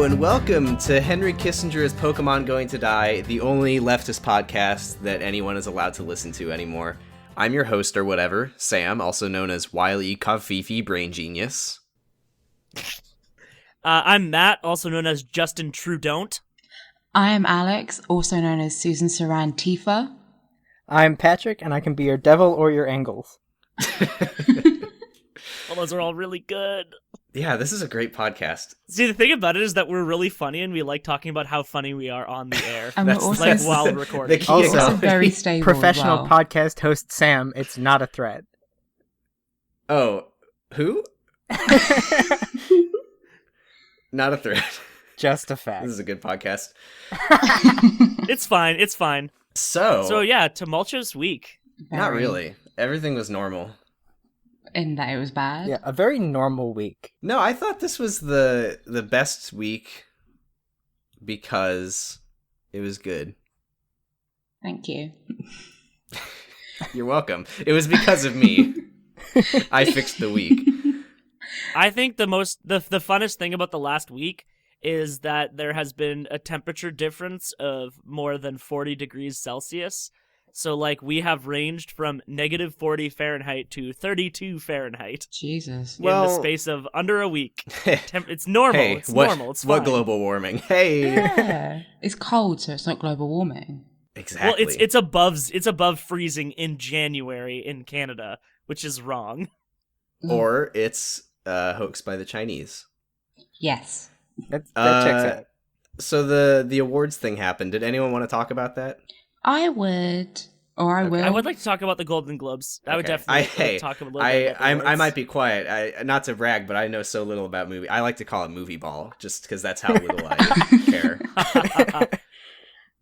Hello and welcome to Henry Kissinger's Pokemon Going to Die, the only leftist podcast that anyone is allowed to listen to anymore. I'm your host or whatever, Sam, also known as Wile E. Covfefe Brain Genius. I'm Matt, also known as Justin Trudeau. I am Alex, also known as Susan Saran Tifa. I'm Patrick, and I can be your devil or your angles. Well, those are all really good. Yeah, this is a great podcast. See, the thing about it is that we're really funny, and we like talking about how funny we are on the air. And That's we're also, like while recording. the key also example. very stable. Professional as well. podcast host Sam, it's not a threat. Oh, who? Not a threat. Just a fact. This is a good podcast. It's fine, it's fine. So yeah, tumultuous week. not Very. really. Everything was normal. In that it was bad. Yeah, a very normal week. No, I thought this was the best week because it was good. Thank you. You're welcome. It was because of me. I fixed the week. I think the funnest thing about the last week is that there has been a temperature difference of more than 40 degrees Celsius. So, like, we have ranged from negative 40 Fahrenheit to 32 Fahrenheit Jesus. in the space of under a week. It's normal. Hey, it's normal. It's fine. what global warming? Hey, Yeah. It's cold, so it's not global warming. exactly. Well, it's above freezing in January in Canada, which is wrong. Or it's hoaxed by the Chinese. Yes. That checks out. So the awards thing happened. Did anyone want to talk about that? I would. Or I will. I would like to talk about the Golden Globes. I would Okay. definitely talk a little bit about the I awards. might be quiet. I not to brag, but I know so little about movie. I like to call it Movieball, just because that's how little I care.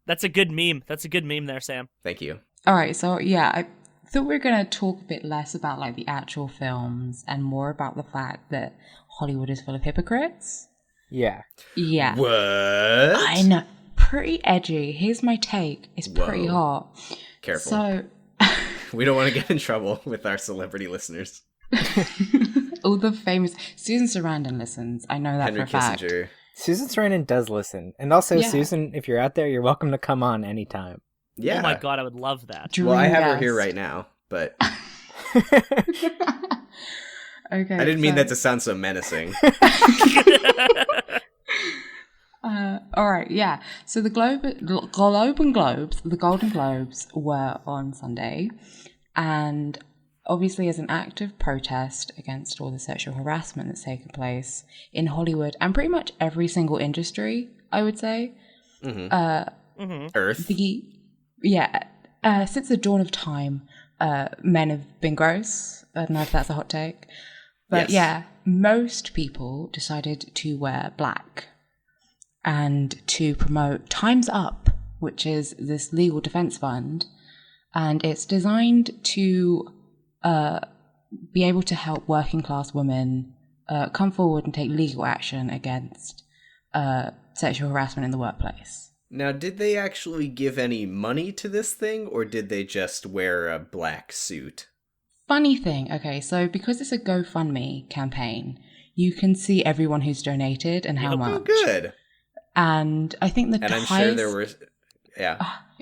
That's a good meme. That's a good meme there, Sam. Thank you. Alright, so yeah, I thought we were going to talk a bit less about like the actual films and more about the fact that Hollywood is full of hypocrites. Yeah. Yeah. What? I know. Pretty edgy. Here's my take. It's pretty Whoa. hot. Careful. So, We don't want to get in trouble with our celebrity listeners. all the famous Susan Sarandon listens. I know that Henry for a fact. Kissinger. Susan Sarandon does listen. And also, Yeah. Susan, if you're out there, you're welcome to come on anytime. Yeah. Oh my god, I would love that. Well, I have her Dream here guest. right now, but Okay. I didn't mean that to sound so menacing. All right, yeah. So the Golden Globes were on Sunday, and obviously as an act of protest against all the sexual harassment that's taken place in Hollywood and pretty much every single industry, I would say. Earth. Since the dawn of time, men have been gross. I don't know if that's a hot take, but Yes. yeah, most people decided to wear black and to promote Time's Up, which is this legal defense fund, and it's designed to be able to help working class women come forward and take legal action against sexual harassment in the workplace. Now, did they actually give any money to this thing, or did they just wear a black suit? Funny thing, okay, so because it's a GoFundMe campaign, you can see everyone who's donated and how much. Oh, good. And I think the And I'm highest, sure there were... Yeah.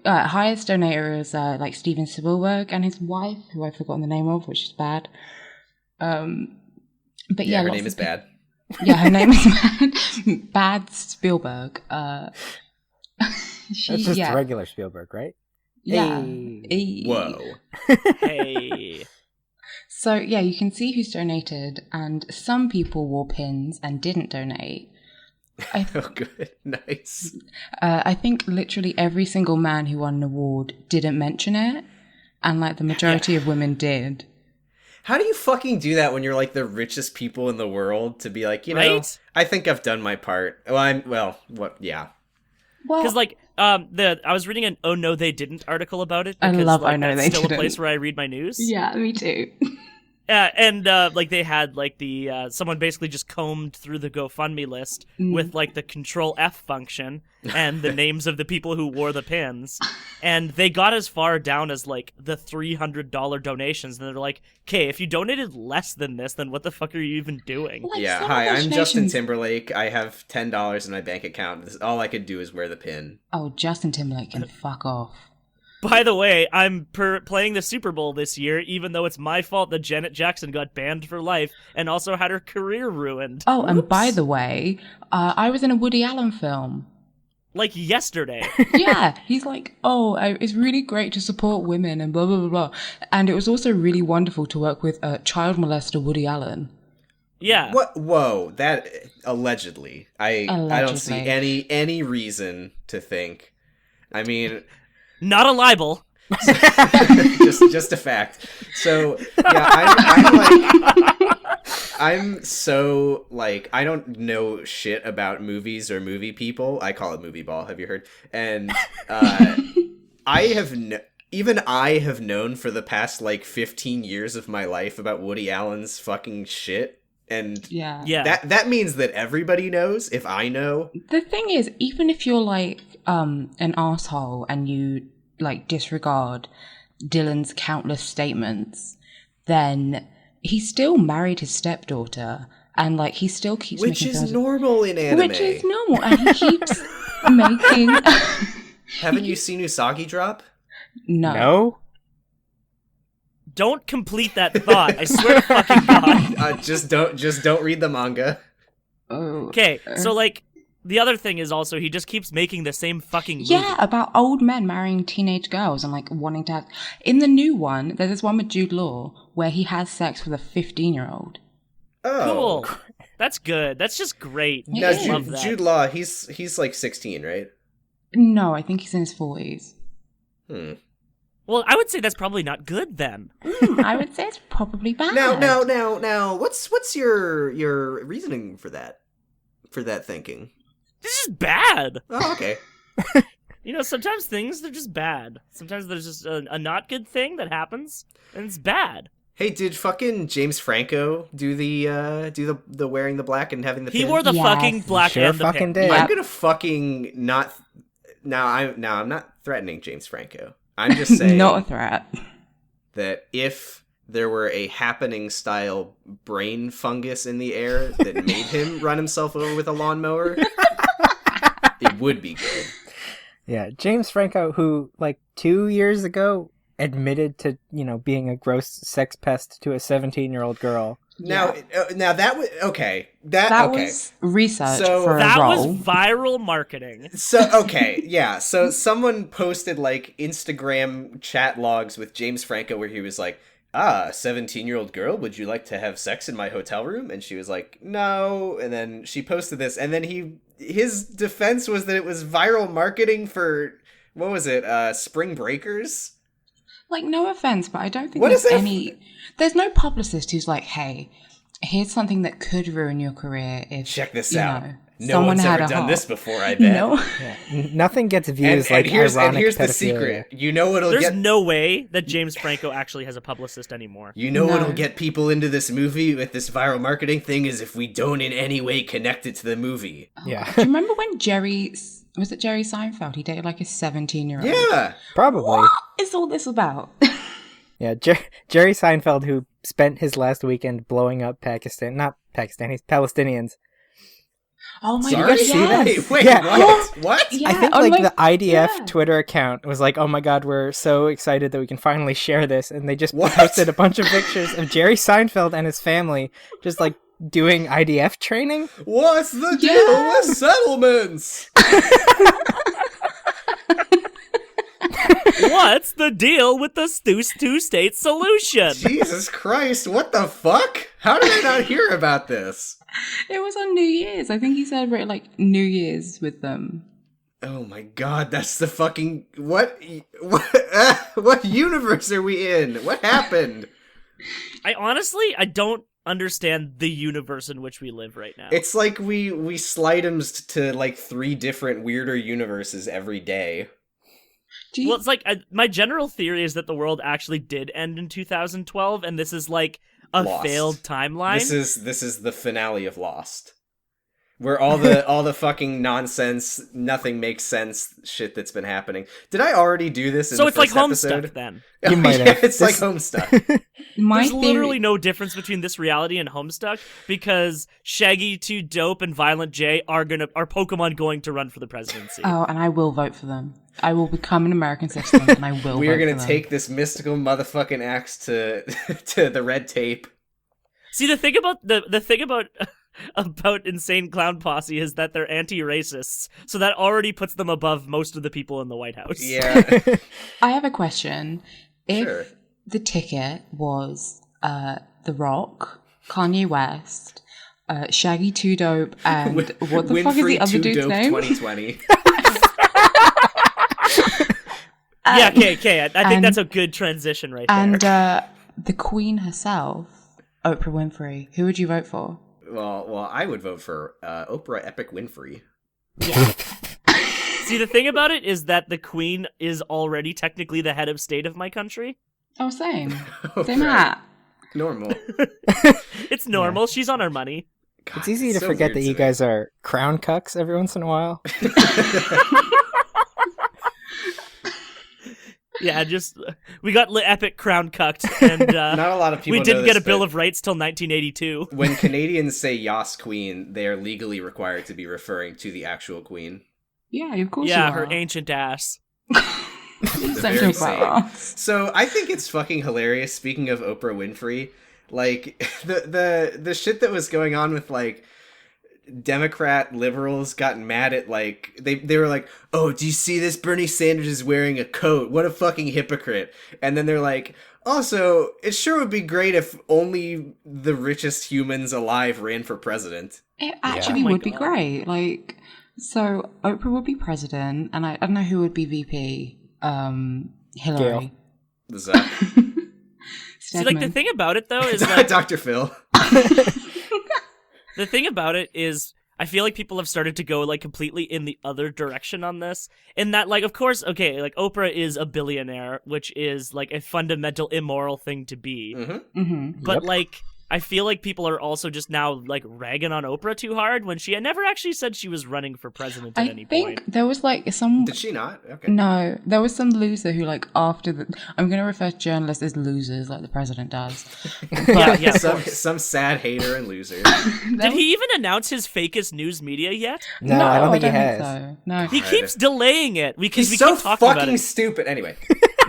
highest donator is like Steven Spielberg and his wife, who I've forgotten the name of, which is bad. But yeah, her lots name of is bad. Yeah, her name is Bad. Bad Spielberg. That's just regular Spielberg, right? Yeah. Hey. Whoa. Hey. So yeah, you can see who's donated, and some people wore pins and didn't donate. Oh, good. Nice. I think literally every single man who won an award didn't mention it, and like the majority of women did. How do you fucking do that when you're like the richest people in the world to be like, you know, Right? I think I've done my part. Well, yeah. Well, Because like I was reading an "Oh No They Didn't" article about it. I Because, love like, "Oh No that's They still Didn't." a place where I read my news. yeah, me too. And like they had like the someone basically just combed through the GoFundMe list with like the Control F function and the names of the people who wore the pins, and they got as far down as like the $300 donations, and they're like, "Okay, if you donated less than this, then what the fuck are you even doing?" Like, Yeah, some hi, of those I'm Justin nations- Timberlake. I have $10 in my bank account. All I could do is wear the pin. Oh, Justin Timberlake can fuck off. By the way, I'm playing the Super Bowl this year, even though it's my fault that Janet Jackson got banned for life and also had her career ruined. Oh, and by the way, I was in a Woody Allen film. Like yesterday. Yeah, he's like, it's really great to support women and blah, blah, blah, blah. And it was also really wonderful to work with child molester Woody Allen. Yeah. What? Whoa, that allegedly. I don't see any reason to think. I mean, Not a libel. just a fact. So yeah, I'm so like I don't know shit about movies or movie people. I call it Movieball. Have you heard? And I have known for the past like 15 years of my life about Woody Allen's fucking shit. And Yeah. that means that everybody knows if I know. The thing is, even if you're like an asshole and you like disregard Dylan's countless statements, then he still married his stepdaughter, and like he still keeps Which making is films. normal in anime. Which is normal, and he keeps making. Haven't you seen Usagi Drop? No. Don't complete that thought. I swear to fucking God. Just don't read the manga. Oh. Okay, so like the other thing is also he just keeps making the same fucking movie. Yeah, about old men marrying teenage girls and like wanting to have. In the new one, there's this one with Jude Law where he has sex with a 15-year-old. Oh, Cool. That's good. That's just great. Now, Yeah. Love that. Jude Law, he's like 16, right? No, I think he's in his 40s. Well, I would say that's probably not good then. I would say it's probably bad. Now, what's your reasoning for that thinking? This is bad. Oh, okay. You know, sometimes things, they're just bad. Sometimes there's just a not good thing that happens, and it's bad. Hey, did fucking James Franco do the wearing the black and having the He pin? wore the Yes. fucking black Sure and the fucking pin. did. I'm gonna fucking not. I'm not threatening James Franco. I'm just saying Not a threat. that if there were a happening style brain fungus in the air that made him run himself over with a lawnmower, it would be good. Yeah, James Franco, who like 2 years ago admitted to, being a gross sex pest to a 17-year-old girl. Now that was okay. That okay. was research So for a That role. was viral marketing. So okay, yeah. So someone posted like Instagram chat logs with James Franco where he was like, 17-year-old girl, would you like to have sex in my hotel room? And she was like, no. And then she posted this, and then his defense was that it was viral marketing for, what was it, Spring Breakers? Like, no offense, but I don't think What there's is that? any. There's no publicist who's like, hey, here's something that could ruin your career if. Check this you out. know, No someone one's had ever a done heart. this before, I bet. No. Yeah, nothing gets views And like here's ironic the pedophilia. secret. You know what'll There's get no way that James Franco actually has a publicist anymore. You know No. what'll get people into this movie with this viral marketing thing is if we don't in any way connect it to the movie. Yeah, Do you remember when Jerry Seinfeld? He dated like a 17-year-old. Yeah. probably. What is all this about? Yeah, Jerry Seinfeld, who spent his last weekend blowing up Palestinians. Oh my Sorry? god! see that? Yes. Wait, Yeah. what? What? Yeah, I think on like my- the IDF yeah. Twitter account was like, "Oh my god, we're so excited that we can finally share this," and they just What? posted a bunch of pictures of Jerry Seinfeld and his family just like doing IDF training. What's the deal Yeah. with settlements? What's the deal with the two-state solution? Jesus Christ, what the fuck? How did I not hear about this? It was on New Year's. I think he celebrated like New Year's with them. Oh my god, that's the fucking... What universe are we in? What happened? I don't understand the universe in which we live right now. It's like we slide 'em to like 3 different weirder universes every day. Do you- Well, it's like my general theory is that the world actually did end in 2012, and this is like a Lost. failed timeline. This is the finale of Lost. Where all the fucking nonsense, nothing makes sense shit that's been happening. Did I already do this in so the it's like first episode? Homestuck then. You might have. It's like Homestuck. There's literally no difference between this reality and Homestuck because Shaggy, 2 Dope, and Violent J are Pokemon going to run for the presidency. Oh, and I will vote for them. I will become an American citizen, and I will. We are going to take this mystical motherfucking axe to to the red tape. See, the thing about the thing about Insane Clown Posse is that they're anti-racists, so that already puts them above most of the people in the White House. Yeah. I have a question. If Sure. the ticket was The Rock, Kanye West, Shaggy 2 Dope, and what the fuck is the other dude's name? 2020. Yeah, okay. I think that's a good transition right there. And the Queen herself, Oprah Winfrey. Who would you vote for? Well, I would vote for Oprah Epic Winfrey. See, the thing about it is that the Queen is already technically the head of state of my country. Oh, same. Oh, Same right. hat. Normal. It's normal. Yeah. She's on our money. God, It's easy to so forget weird that you today. guys are crown cucks every once in a while. Yeah, just we got epic crown cucked, and Not a lot of people we didn't know get this, a Bill but of Rights till 1982. when Canadians say Yas Queen, they are legally required to be referring to the actual queen. Yeah, of course Yeah, you her are. ancient ass. The Don't very talk same. about us. So I think it's fucking hilarious. Speaking of Oprah Winfrey, like the shit that was going on with like Democrat liberals got mad at like they were like, oh, do you see this? Bernie Sanders is wearing a coat. What a fucking hypocrite. And then they're like, also, it sure would be great if only the richest humans alive ran for president. It actually Oh my would be God. great. Like, so Oprah would be president, and I don't know who would be VP. Hillary. Is that See, like the thing about it though is is like that Dr. Phil? the thing about it is I feel like people have started to go like completely in the other direction on this. In that, like, of course, okay, like Oprah is a billionaire, which is like a fundamental immoral thing to be. Mm-hmm. Mm-hmm. But Yep. like I feel like people are also just now like ragging on Oprah too hard when she had never actually said she was running for president at I any think point. there was like some. Did she not? Okay. No, there was some loser who, like, after the. I'm going to refer to journalists as losers, like the president does. Yeah, of some, course. some sad hater and loser. Did he even announce his fakest news media yet? No, I don't think he has. so. No, He keeps delaying it because He's we so keep talking about fucking it. stupid. Anyway,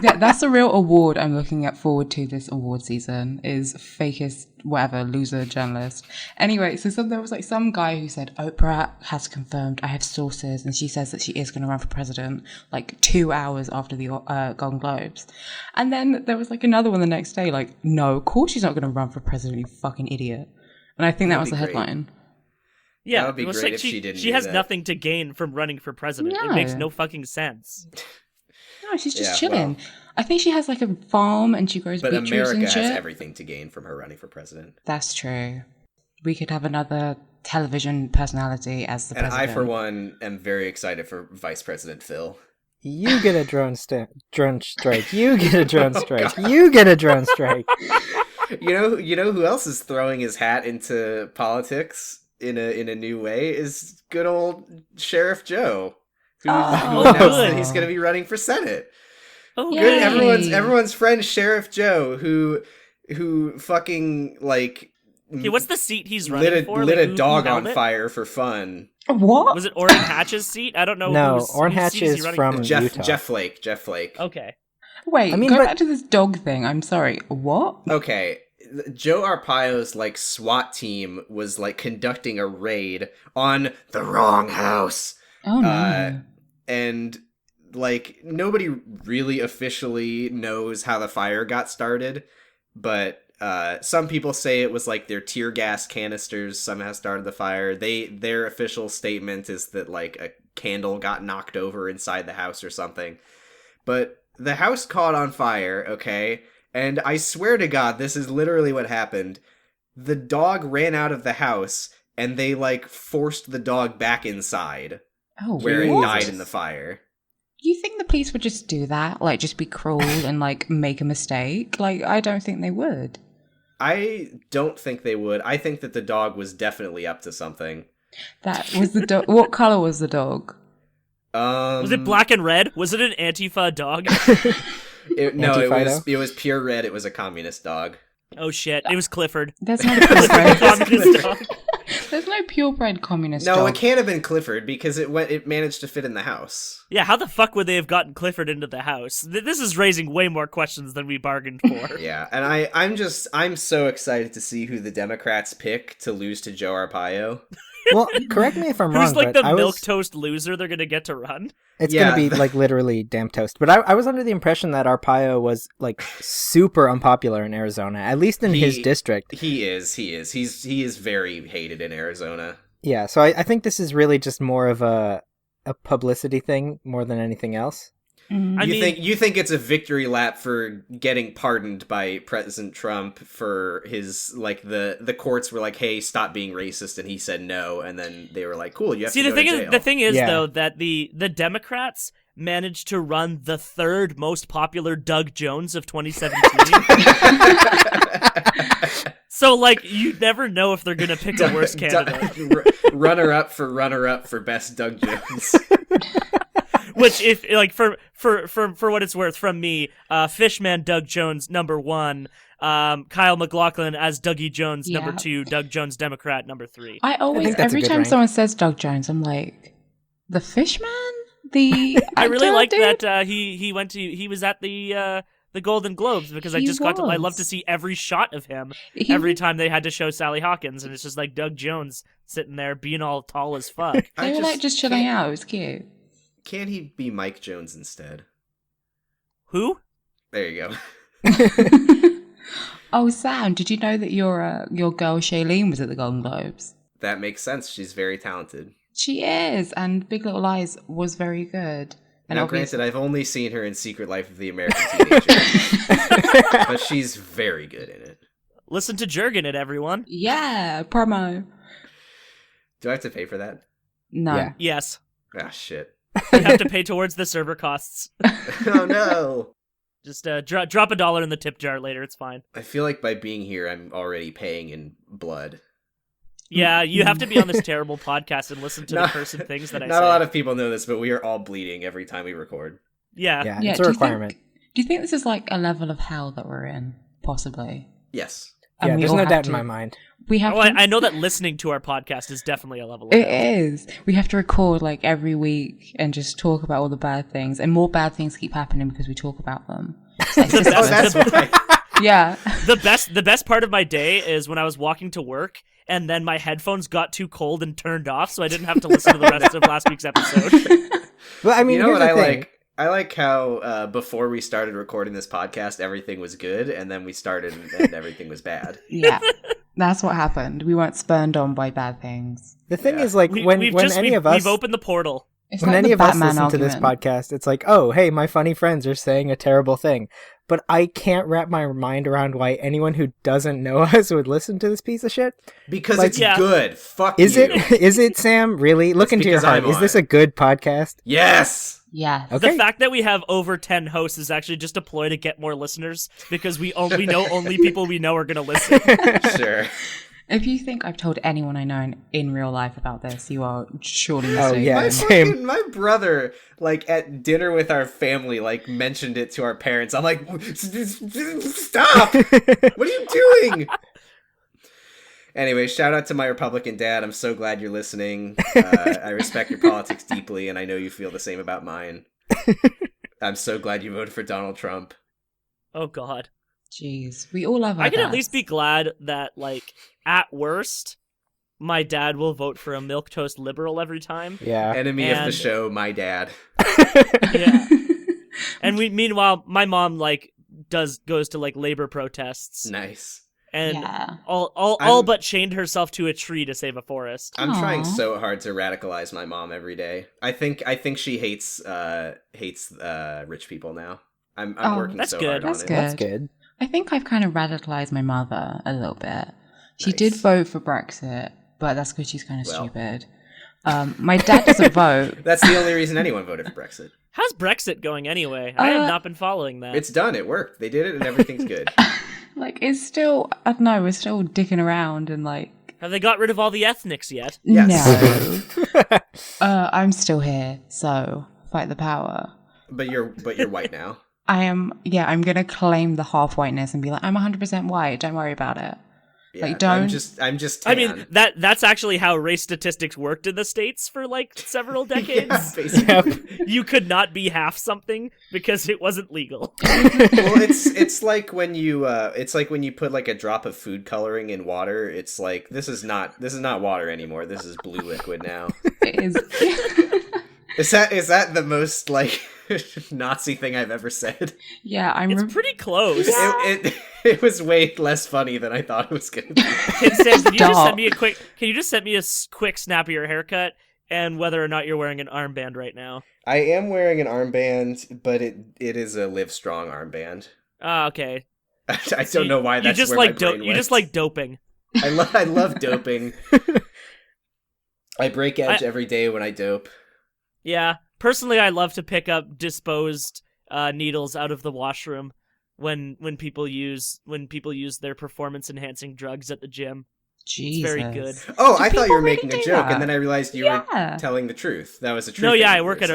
that's a real award I'm looking forward to this award season. Is fakest whatever loser journalist. Anyway, so there was like some guy who said Oprah has confirmed. I have sources, and she says that she is going to run for president. Like 2 hours after the Golden Globes, and then there was like another one the next day. Like, no, of course she's not going to run for president. You fucking idiot. And I think that was the That'd be great. headline. Yeah, That would be it was great like if she didn't She do has that. nothing to gain from running for president. It No. makes no fucking sense. No, she's just Yeah, chilling. well. I think she has like a farm and she grows but beetroots America and has shit. everything to gain from her running for president. That's true. We could have another television personality as the And president. I, for one, am very excited for Vice President Phil. You get a drone strike. You get a drone strike. You get a drone strike. You know who else is throwing his hat into politics in a new way is good old Sheriff Joe, who announced good. that he's going to be running for Senate. Oh, Yay. Good, everyone's friend Sheriff Joe, who fucking like Okay, what's the seat he's running lit for? a Like, who dog on helmet? fire for fun. What? Was it Orrin Hatch's seat? I don't know. No, whose Orrin Hatch seat is he is running from for. Utah. Jeff Flake. Okay. Wait, I mean, go but- back to this dog thing. I'm sorry. What? Okay, Joe Arpaio's like SWAT team was like conducting a raid on the wrong house. Oh no. And like nobody really officially knows how the fire got started, but some people say it was like their tear gas canisters somehow started the fire. Their official statement is that like a candle got knocked over inside the house or something. But the house caught on fire, okay? And I swear to God, this is literally what happened. The dog ran out of the house and they like forced the dog back inside Oh, where it what? died in the fire. You think the police would just do that? Like, just be cruel and like make a mistake? Like, I don't think they would. I don't think they would. I think that the dog was definitely up to something. That was the dog. What color was the dog? Was it black and red? Was it an Antifa dog? No, it was pure red. It was a communist dog. Oh shit! It was Clifford. There's no purebred. Communist dog. There's no purebred communist No, dog. it can't have been Clifford because it managed to fit in the house. Yeah, how the fuck would they have gotten Clifford into the house? This is raising way more questions than we bargained for. Yeah, and I'm so excited to see who the Democrats pick to lose to Joe Arpaio. Well, correct me if I'm wrong. Who's like but the milquetoast loser they're gonna get to run? It's Yeah. going to be like literally damn toast. But I was under the impression that Arpaio was like super unpopular in Arizona, at least in his district. He is. He is very hated in Arizona. Yeah, so I think this is really just more of a publicity thing more than anything else. You think it's a victory lap for getting pardoned by President Trump for his like the courts were like, hey, stop being racist, and he said no, and then they were like, cool, you have to go to jail. The thing is Yeah. though that the Democrats managed to run the third most popular Doug Jones of 2017. So like you never know if they're gonna pick a worse candidate. runner up for best Doug Jones. Which, if like for what it's worth, from me, Fishman Doug Jones #1, Kyle MacLachlan as Dougie Jones #2, Doug Jones Democrat #3. I always, every time someone says Doug Jones, I'm like, the Fishman? I really like that he was at the Golden Globes because I love to see every shot of him every time they had to show Sally Hawkins, and it's just like Doug Jones sitting there being all tall as fuck. They were like just chilling out. It was cute. Can't he be Mike Jones instead? Who? There you go. Oh, Sam, did you know that your girl Shailene was at the Golden Globes? That makes sense. She's very talented. She is, and Big Little Lies was very good. And now, granted, I've only seen her in Secret Life of the American Teenager, but she's very good in it. Listen to Jurgen it, everyone. Yeah, promo. Do I have to pay for that? No. Yeah. Yes. Ah, shit. You have to pay towards the server costs. Oh, no. Just drop $1 in the tip jar later. It's fine. I feel like by being here, I'm already paying in blood. Yeah, you have to be on this terrible podcast and listen to the cursed things that I say. Not a lot of people know this, but we are all bleeding every time we record. Yeah, it's a requirement. Do you think this is like a level of hell that we're in? Possibly. Yes. And Yeah, there's no doubt in my mind. We have. I know that listening to our podcast is definitely a level of It hell. is. We have to record like every week and just talk about all the bad things, and more bad things keep happening because we talk about them. That's why. Yeah. The best part of my day is when I was walking to work and then my headphones got too cold and turned off, so I didn't have to listen to the rest of last week's episode. Well, I mean, You know here's what the I thing. like? I like how before we started recording this podcast, everything was good, and then we started and everything was bad. Yeah. That's what happened. We weren't spurned on by bad things. The thing is, like, when any of us... We've opened the portal. It's When like any the of us Batman listen to this argument. podcast, it's like, oh, hey, my funny friends are saying a terrible thing. But I can't wrap my mind around why anyone who doesn't know us would listen to this piece of shit. Because Like, it's yeah. good. Fuck Is you. it? Is it, Sam? Really? Look into your because heart. I'm Is this on a good podcast? Yes! Yeah. Okay. The fact that we have over 10 hosts is actually just a ploy to get more listeners because we know only people we know are going to listen. Sure. If you think I've told anyone I know in real life about this, you are surely Oh, mistaken. yeah. My Same. my brother, like, at dinner with our family, like, mentioned it to our parents. I'm like, stop! What are you doing? Anyway, shout out to my Republican dad. I'm so glad you're listening. I respect your politics deeply, and I know you feel the same about mine. I'm so glad you voted for Donald Trump. Oh, God. Jeez. We all have our I can at dads. least be glad that, like, at worst, my dad will vote for a milquetoast liberal every time. Yeah. Enemy of the And- show, my dad. Yeah. And meanwhile, my mom, like, goes to, like, labor protests. Nice. And Yeah. all but chained herself to a tree to save a forest. I'm trying Aw. so hard to radicalize my mom every day. I think she hates rich people now. I'm Oh, working that's so good. hard That's on it. good. That's good. I think I've kind of radicalized my mother a little bit. She Nice. did vote for Brexit, but that's because she's kind of Well. stupid. My dad doesn't vote. That's the only reason anyone voted for Brexit. How's Brexit going anyway? I have not been following that. It's done. It worked. They did it, and everything's good. Like, it's still, I don't know, we're still dicking around and like... Have they got rid of all the ethnics yet? Yes. No. I'm still here, so fight the power. But you're white now. I am, I'm going to claim the half whiteness and be like, I'm 100% white, don't worry about it. Yeah, Like, don't... I'm just I tan. mean, that's actually how race statistics worked in the States for like several decades. Yeah, basically. You could not be half something because it wasn't legal. Well, it's like when you put like a drop of food coloring in water. It's like this is not water anymore. This is blue liquid now. It is. Is that the most like Nazi thing I've ever said? Yeah, It's pretty close. It was way less funny than I thought it was gonna be. Sam, can you just send me a quick snap of your haircut and whether or not you're wearing an armband right now? I am wearing an armband, but it is a Live Strong armband. Ah, okay. I don't know why that's you just where like my brain you just went. like doping. I love doping. I break edge every day when I dope. Yeah, personally, I love to pick up disposed needles out of the washroom when people use their performance enhancing drugs at the gym. Jesus. It's very good. Oh, Do I thought you were people making really a do joke, that? and then I realized you were telling the truth. That was a truth. No, yeah, I work at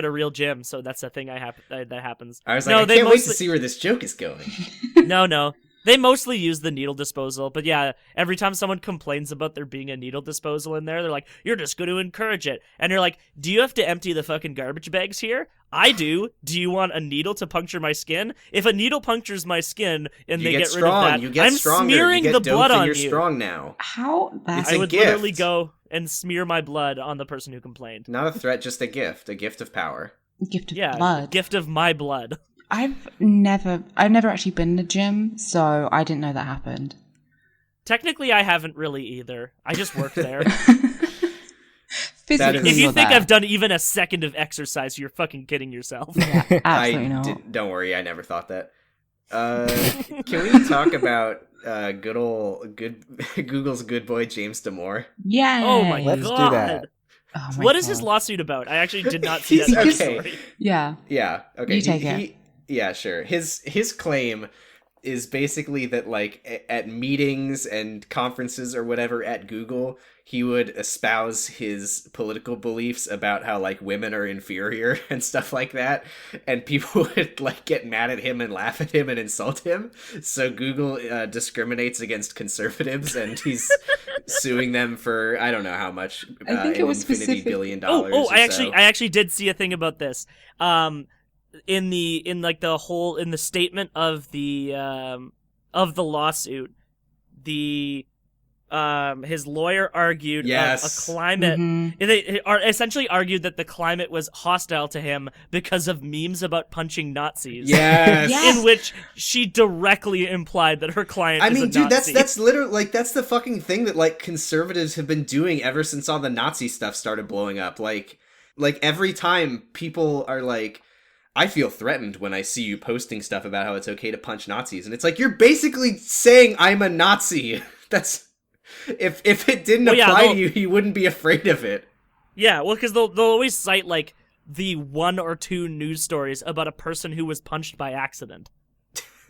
a real gym, so that's the thing that happens. I was like, I can't wait to see where this joke is going. No. They mostly use the needle disposal, but yeah, every time someone complains about there being a needle disposal in there, they're like, you're just going to encourage it. And you're like, do you have to empty the fucking garbage bags here? I do. Do you want a needle to puncture my skin? If a needle punctures my skin and they get rid of that, I'm smearing the blood on you. You're strong now. How? I would literally go and smear my blood on the person who complained. Not a threat, just a gift of power. Gift of blood. Gift of my blood. I've never actually been in a gym, so I didn't know that happened. Technically, I haven't really either. I just worked there. Physically, if you think I've done even a second of exercise, you're fucking kidding yourself. Yeah, absolutely not. Don't worry, I never thought that. Can we talk about Google's good boy James Damore? Yeah. Oh my god. Let's do that. Oh my What is God. his lawsuit about? I actually did not see that okay. story. Yeah. Yeah. Okay. You take it. Yeah, sure. His claim is basically that like at meetings and conferences or whatever at Google, he would espouse his political beliefs about how like women are inferior and stuff like that, and people would like get mad at him and laugh at him and insult him. So Google discriminates against conservatives, and he's suing them for I don't know how much. I think it was $1 specific. billion. I actually did see a thing about this. In the statement of the lawsuit, his lawyer argued a climate. Mm-hmm. They essentially argued that the climate was hostile to him because of memes about punching Nazis. Yes. Yes. In which she directly implied that her client. I is mean, a dude, Nazi. that's literally like that's the fucking thing that like conservatives have been doing ever since all the Nazi stuff started blowing up. Like every time people are like, I feel threatened when I see you posting stuff about how it's okay to punch Nazis, and it's like you're basically saying I'm a Nazi. That's if it didn't apply to you, you wouldn't be afraid of it. Yeah, well, because they'll always cite like the 1 or 2 news stories about a person who was punched by accident.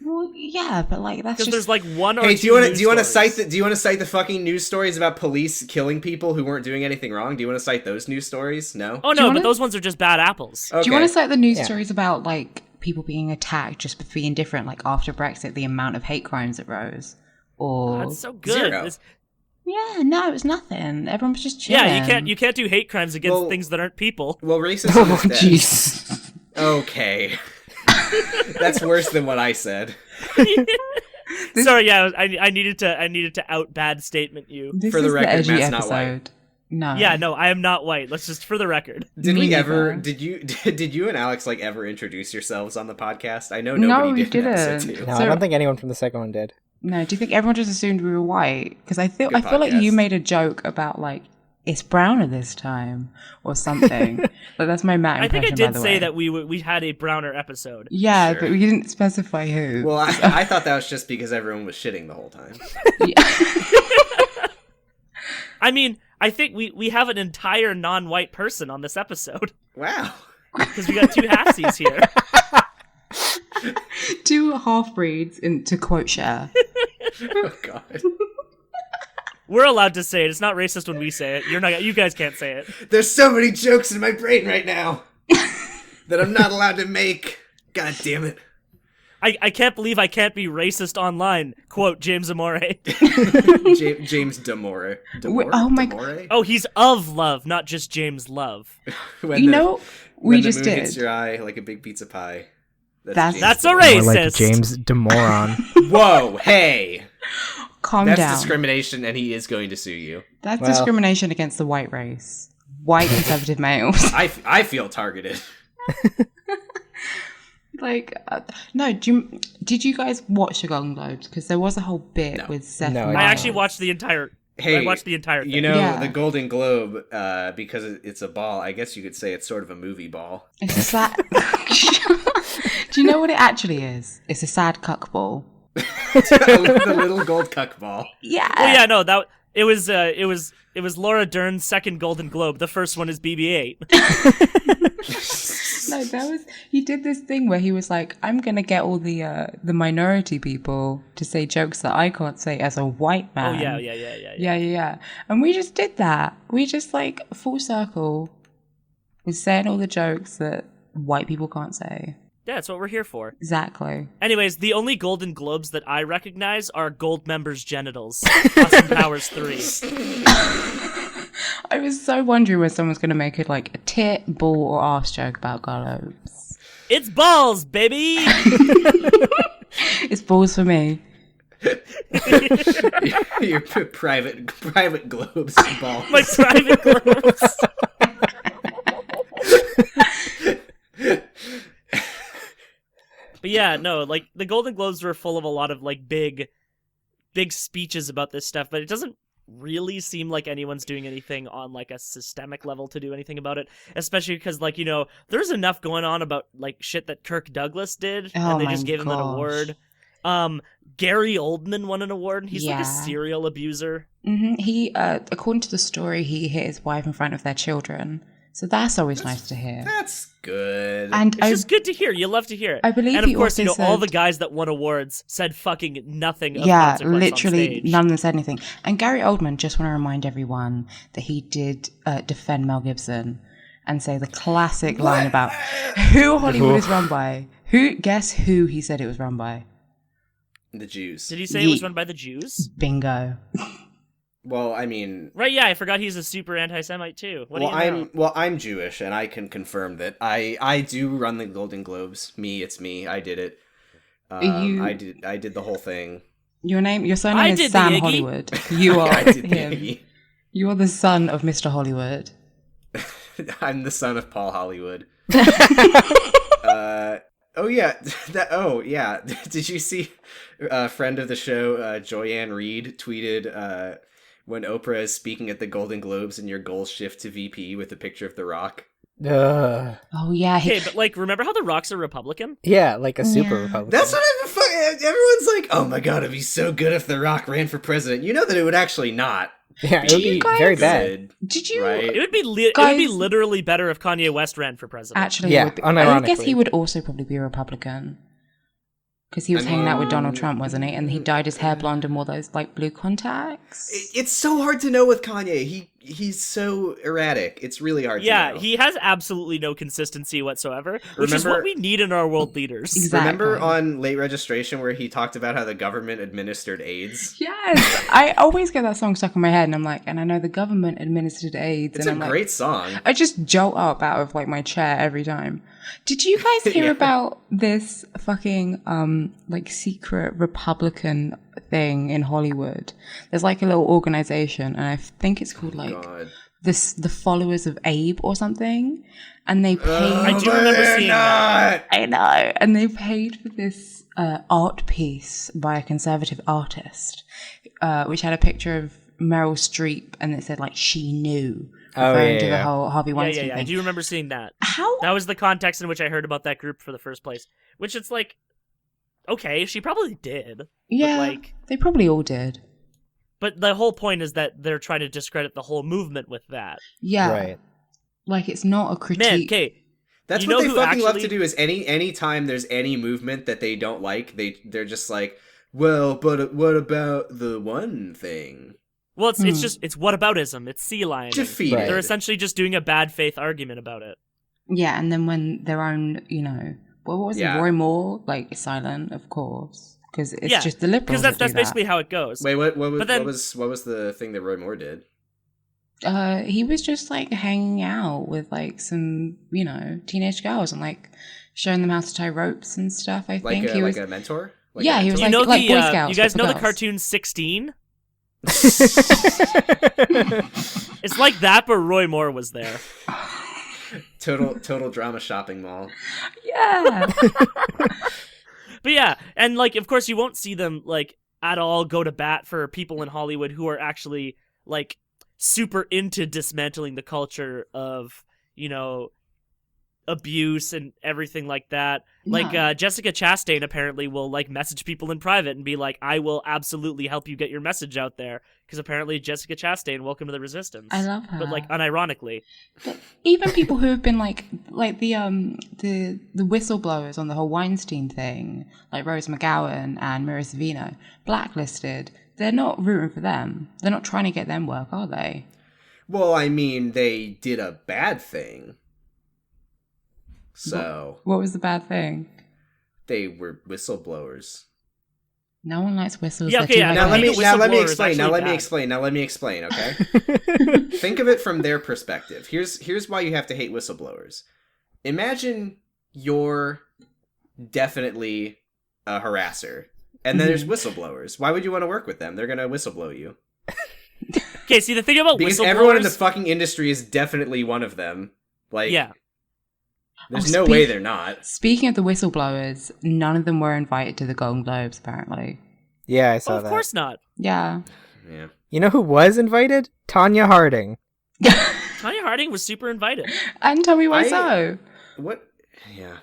Well, yeah, but like that's Because just... there's like 1 or 2 Hey, do you want to stories. cite the fucking news stories about police killing people who weren't doing anything wrong? Do you want to cite those news stories? No. Oh no, but those ones are just bad apples. Okay. Do you want to cite the news stories about like people being attacked just for being different? Like after Brexit, the amount of hate crimes that rose. Or That's so good. 0. yeah, no, it was nothing. Everyone was just chilling. Yeah, you can't do hate crimes against Well- things that aren't people. Well, racism Oh, is dead. jeez. Okay. That's worse than what I said. Sorry, yeah, I needed to out bad statement you. This For the is record, the edgy Matt's not white. episode. No. Yeah, no, I am not white. Let's just for the record. Did Me we neither. ever? Did you and Alex like ever introduce yourselves on the podcast? I know nobody No, we did in episode didn't. 2. No, So- I don't think anyone from the second one did. No, do you think everyone just assumed we were white? Because I feel Good like you podcast. made a joke about like it's browner this time or something. Like that's my Matt I think impression. I did by the say way. that we had a browner episode. Yeah, Sure. but we didn't specify who. Well, I thought that was just because everyone was shitting the whole time. Yeah. I mean, I think we have an entire non-white person on this episode Wow. because we got 2 halfsies here. Two half-breeds, to quote Cher. Oh, God. We're allowed to say it. It's not racist when we say it. You're not. You guys can't say it. There's so many jokes in my brain right now that I'm not allowed to make. God damn it. I can't believe I can't be racist online. Quote James Damore. James Damore. Oh my Damore? Oh, he's of love, not just James Love. When You know, we when just the moon did. hits your eye like a big pizza pie. That's That's a Damore. racist. More like James Damore. Whoa, hey. Calm That's down. discrimination, and he is going to sue you. That's Well- discrimination against the white race. White conservative males. I feel targeted. Like, no, did you guys watch the Golden Globes? Because there was a whole bit No. with Seth No, I Meyers. I actually watched the entire. Hey, I watched the entire thing. You know, Yeah. the Golden Globe, because it's a ball, I guess you could say it's sort of a movie ball. It's a sad... Do you know what it actually is? It's a sad cuck ball. The little gold cuck ball. Yeah. Oh yeah, no, that it was Laura Dern's second Golden Globe. The first one is BB-8. No, he did this thing where he was like, I'm gonna get all the minority people to say jokes that I can't say as a white Oh man. yeah. And we just did that. We just like full circle was saying all the jokes that white people can't say. Yeah, that's what we're here for. Exactly. Anyways, the only Golden Globes that I recognize are Gold members' genitals. Austin Powers 3. I was so wondering when someone's gonna make it like a tit, ball, or ass joke about globes. It's balls, baby. It's balls for me. Your private globes ball. My private globes. But yeah, no, like the Golden Globes were full of a lot of like big speeches about this stuff, but it doesn't really seem like anyone's doing anything on like a systemic level to do anything about it, especially because like, you know, there's enough going on about like shit that Kirk Douglas did, Oh and they my just gave him an gosh. award. Gary Oldman won an award. He's like Yeah. a serial abuser. He, according to the story, he hit his wife in front of their children. So that's always nice to hear. That's good. And It's just good to hear. You love to hear it. I believe and of he course, you know, also all said- the guys that won awards said fucking nothing of yeah, consequence on literally stage. none of them said anything. And Gary Oldman, just want to remind everyone that he did defend Mel Gibson and say the classic line about who Hollywood is run by. Guess who he said it was run by? The Jews. Did he say it was run by the Jews? Bingo. Well, I mean, Right, yeah, I forgot he's a super anti-Semite too. What do you know? I'm Jewish, and I can confirm that I do run the Golden Globes. It's me. I did it. I did the whole thing. Your I surname did is the Sam Iggy. Hollywood. You are I did the him. Iggy. You are the son of Mr. Hollywood. I'm the son of Paul Hollywood. Oh yeah, Did you see a friend of the show, Joyanne Reed, tweeted when Oprah is speaking at the Golden Globes and your goals shift to VP with a picture of The Rock? Ugh. Oh yeah, Okay, but like, remember how the Rock's a Republican? Yeah, like a super Yeah. Republican. That's what everyone's like. Oh my god, it'd be so good if The Rock ran for president. You know that it would actually not. Yeah, it would you be guys- very bad. Good, did you right? It would be Guys- literally better if Kanye West ran for president. actually? Yeah, would be, I guess unironically. he would also probably be a Republican because he was hanging out with Donald Trump, wasn't he? And he dyed his hair blonde and wore those like blue contacts. It's so hard to know with Kanye. He's so erratic. It's really hard to Yeah, know. he has absolutely no consistency whatsoever, which is Remember- what we need in our world leaders. Exactly. Remember on Late Registration where he talked about how the government administered AIDS? Yes, I always get that song stuck in my head, and I'm like, and I know the government administered AIDS, It's and a I'm like, great song. I just jolt up out of like my chair every time. Did you guys hear Yeah. about this fucking like secret Republican thing in Hollywood? There's like a little organization, and I think it's called like God. the Followers of Abe or something, and they paid. I do remember seeing that. I know, and they paid for this art piece by a conservative artist, which had a picture of Meryl Streep, and it said like she knew, Oh, referring yeah, to the yeah. whole Harvey Yeah, Weinstein yeah, yeah. I thing. do remember seeing that. How? That was the context in which I heard about that group for the first place. Which it's like, okay, she probably did. Yeah, But like, they probably all did. but the whole point is that they're trying to discredit the whole movement with that. Yeah, Right. like it's not a critique. Man, okay, That's You what know they who fucking love actually- to do. Is any time there's any movement that they don't like, they're just like, well, but what about the one thing? Well, it's whataboutism. It's sea lioning. Defeated. Right. They're essentially just doing a bad faith argument about it. Yeah, and then when their own, what was Yeah. it? Roy Moore, like, silent, of course, because it's Yeah, just the liberals. Because that's that do basically how it goes. Wait, what But then- what was the thing that Roy Moore did? that. He was just like hanging out with like some, teenage girls and like showing them how to tie ropes and stuff. I Like think he was. a mentor? Yeah, he was you like- know Boy the Scouts, you guys but know for the girls. cartoon 16? It's like that, but Roy Moore was there. Total drama shopping mall. Yeah. But yeah, and like of course you won't see them like at all go to bat for people in Hollywood who are actually like super into dismantling the culture of, abuse and everything like that. Like No. Jessica Chastain apparently will like message people in private and be like, I will absolutely help you get your message out there, because apparently Jessica Chastain, welcome to the resistance. I love her. But like unironically. But even people who have been like the whistleblowers on the whole Weinstein thing, like Rose McGowan and Mira Savino, blacklisted. They're not rooting for them. They're not trying to get them work, are they? Well, I mean, they did a bad thing. So What was the bad thing? they were whistleblowers. No one likes whistles. Yeah, They're okay, too yeah, Now let ugly. me whistleblower is explain. Now actually let me bad. explain. Now let me explain. Okay. Think of it from their perspective. Here's why you have to hate whistleblowers. Imagine you're definitely a harasser, and then there's whistleblowers. Why would you want to work with them? They're gonna whistleblow you. Okay, see the thing about Because whistleblowers, everyone in the fucking industry is definitely one of them. Like, yeah. there's Oh, no way they're not. Speaking of the whistleblowers, none of them were invited to the Golden Globes, apparently. Yeah, I saw Of that. course not. Yeah. Yeah. You know who was invited? Tanya Harding. Tanya Harding was super invited. And Tommy Wiseau. What? Yeah.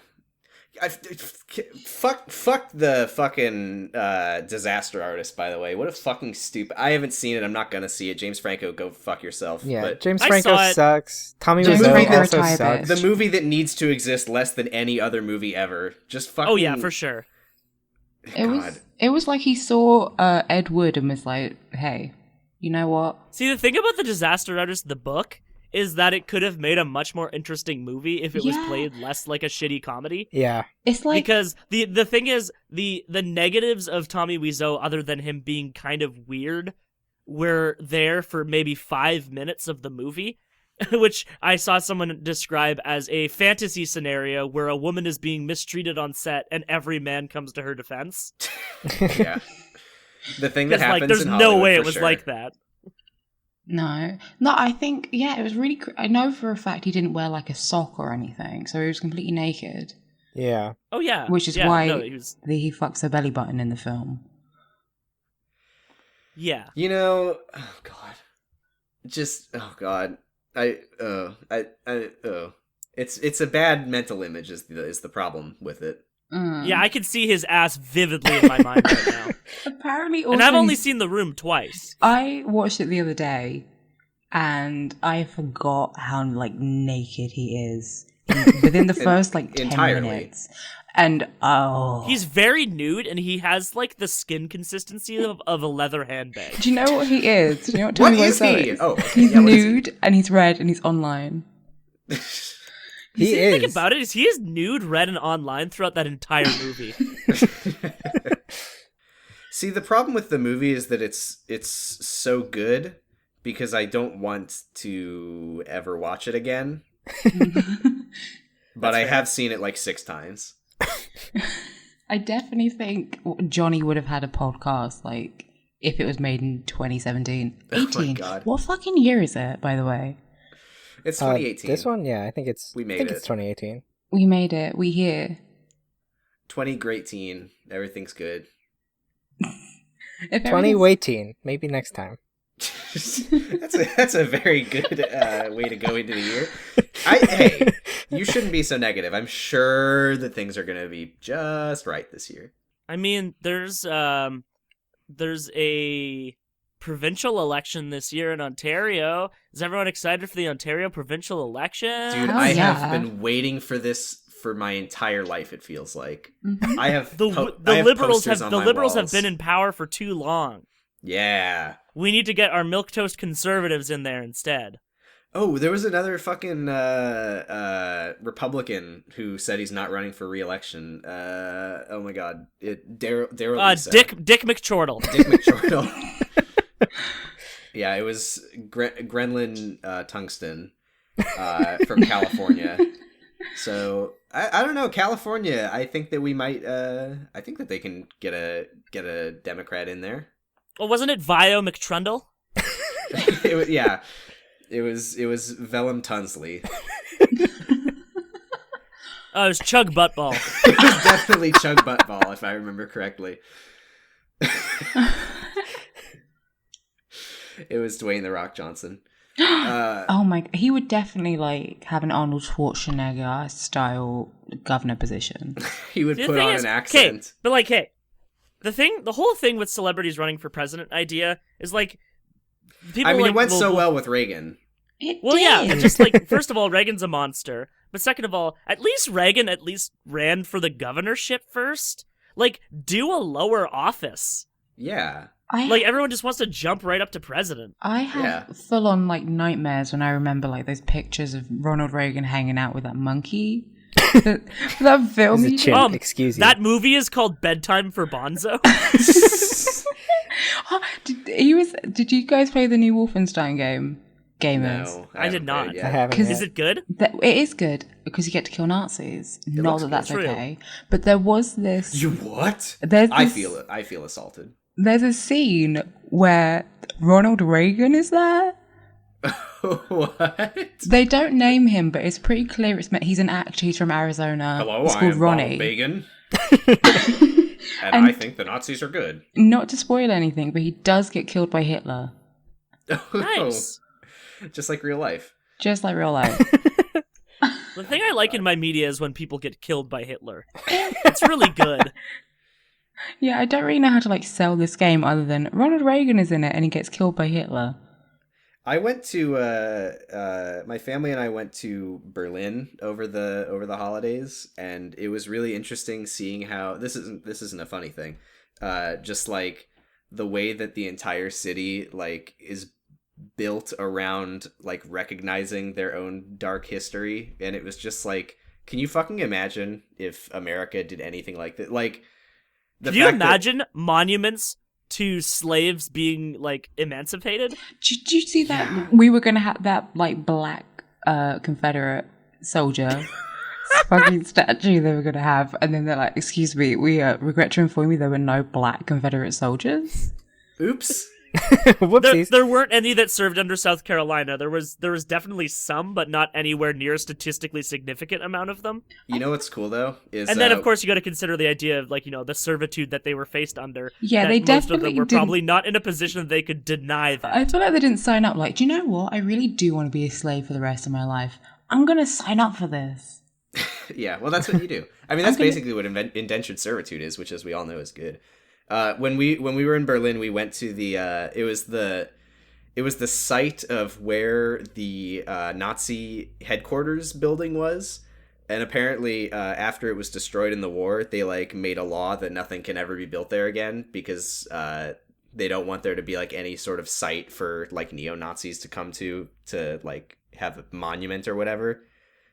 Fuck the fucking disaster artist. By the way, what a fucking stupid. I haven't seen it. I'm not gonna see it. James Franco, go fuck yourself. Yeah, But James I Franco saw it. sucks. Tommy James Wiseau Franco also type sucks. it. the movie that needs to exist less than any other movie ever. Just fucking. Oh yeah, for sure. It was like he saw Ed Wood and was like, hey, you know what? See, the thing about the Disaster Artist, the book, is that it could have made a much more interesting movie if it was Yeah. played less like a shitty comedy. Yeah. It's like Because the thing is, the negatives of Tommy Wiseau, other than him being kind of weird, were there for maybe 5 minutes of the movie, which I saw someone describe as a fantasy scenario where a woman is being mistreated on set and every man comes to her defense. Yeah. The thing that Because happens like, there's in no Hollywood, way for it was sure. like that. No, I think, yeah, it was really, I know for a fact he didn't wear like a sock or anything, so he was completely naked, Yeah. Oh yeah, which is yeah, why no, he was. he fucks her belly button in the film. Yeah, You know, oh god, just oh god, it's a bad mental image is the problem with it. yeah, I can see his ass vividly in my mind right now. Apparently, also, And I've only seen The Room twice. I watched it the other day, and I forgot how like naked he is within the first like 10 Entirely. minutes. And He's very nude, and he has like the skin consistency of a leather handbag. do you know what he is? Do you know what What Tommy is Wiseau he? is? Oh, okay. He's Yeah, what is he? nude and he's red and he's online. He See, the is. thing about it is he is nude, red, and online throughout that entire movie. See, the problem with the movie is that it's so good because I don't want to ever watch it again. But I have seen it like 6 times. I definitely think Johnny would have had a podcast like if it was made in 2017. Oh my 18. God. What fucking year is it, by the way? It's 2018. This one, yeah, I think it's. We made I think it. it's 2018. We made it. We here. 20 great teen. Everything's good. If 20 everything's- waiting. Maybe next time. that's a very good way to go into the year. Hey, you shouldn't be so negative. I'm sure that things are going to be just right this year. I mean, there's a provincial election this year in Ontario. Is everyone excited for the Ontario provincial election? Dude, Oh, I yeah. have been waiting for this for my entire life, it feels like. Mhm. I have the I have liberals posters have on the my liberals walls. have been in power for too long. Yeah. We need to get our milquetoast conservatives in there instead. Oh, there was another fucking Republican who said he's not running for re-election. Oh my god. Daryl Lisa. Dick McChortle. Dick McChortle. Yeah, it was Grenlin Tungsten from California. So I don't know, California. I think that we might. I think that they can get a Democrat in there. Well, wasn't it Vio McTrundle? It was, yeah, it was Vellum Tunsley. Oh, it was Chug Buttball. It was definitely Chug Buttball, if I remember correctly. It was Dwayne The Rock Johnson. Oh my! He would definitely like have an Arnold Schwarzenegger style governor position. He would The put thing on is, an accent. but the whole thing with celebrities running for president idea is like, people I mean, like, it went will- so well with Reagan. Well, yeah, but just like, first of all, Reagan's a monster. But second of all, at least Reagan ran for the governorship first. Like, do a lower office. Yeah. Like, everyone just wants to jump right up to president. I have full on like nightmares when I remember like those pictures of Ronald Reagan hanging out with that monkey. that film. He's a chimp, excuse you. That movie is called Bedtime for Bonzo. Did you guys play the new Wolfenstein game? Gamers. No, I did haven't not. played I yet. haven't. Is Yet. it good? It is good because you get to kill Nazis. Not looks that that's good. True. okay. But there was this. You what? There's I this- feel it. I feel assaulted. There's a scene where Ronald Reagan is there. What? They don't name him, but it's pretty clear he's an actor. He's from Arizona. Hello, it's I called am Ronnie. Ronald Reagan, and And- I think the Nazis are good. Not to spoil anything, but he does get killed by Hitler, Nice. Just like real life. just like real life. The thing I like in my media is when people get killed by Hitler. It's really good. Yeah, I don't really know how to like sell this game other than Ronald Reagan is in it and he gets killed by Hitler. I went to my family and I went to Berlin over the holidays, and it was really interesting seeing how this isn't a funny thing, just like the way that the entire city like is built around like recognizing their own dark history, and it was just like, can you fucking imagine if America did anything like that? Like, Can you imagine monuments to slaves being like emancipated? Did you see that? We were going to have that like black Confederate soldier fucking statue they were going to have, and then they're like, excuse me, we regret to inform you there were no black Confederate soldiers. Oops. Whoopsies. There weren't any that served under South Carolina. There was definitely some, but not anywhere near a statistically significant amount of them. You know what's cool though is And then, of course, you got to consider the idea of like, the servitude that they were faced under. Yeah, that they most of definitely them were didn't- probably not in a position that they could deny that. I feel like they didn't sign up like, do you know what? I really do want to be a slave for the rest of my life. I'm going to sign up for this. Yeah, well, that's what you do. I mean, that's basically what indentured servitude is, which, as we all know, is good. When we were in Berlin, we went to the it was the site of where the Nazi headquarters building was, and apparently after it was destroyed in the war, they like made a law that nothing can ever be built there again because they don't want there to be like any sort of site for like neo-Nazis to come to like have a monument or whatever.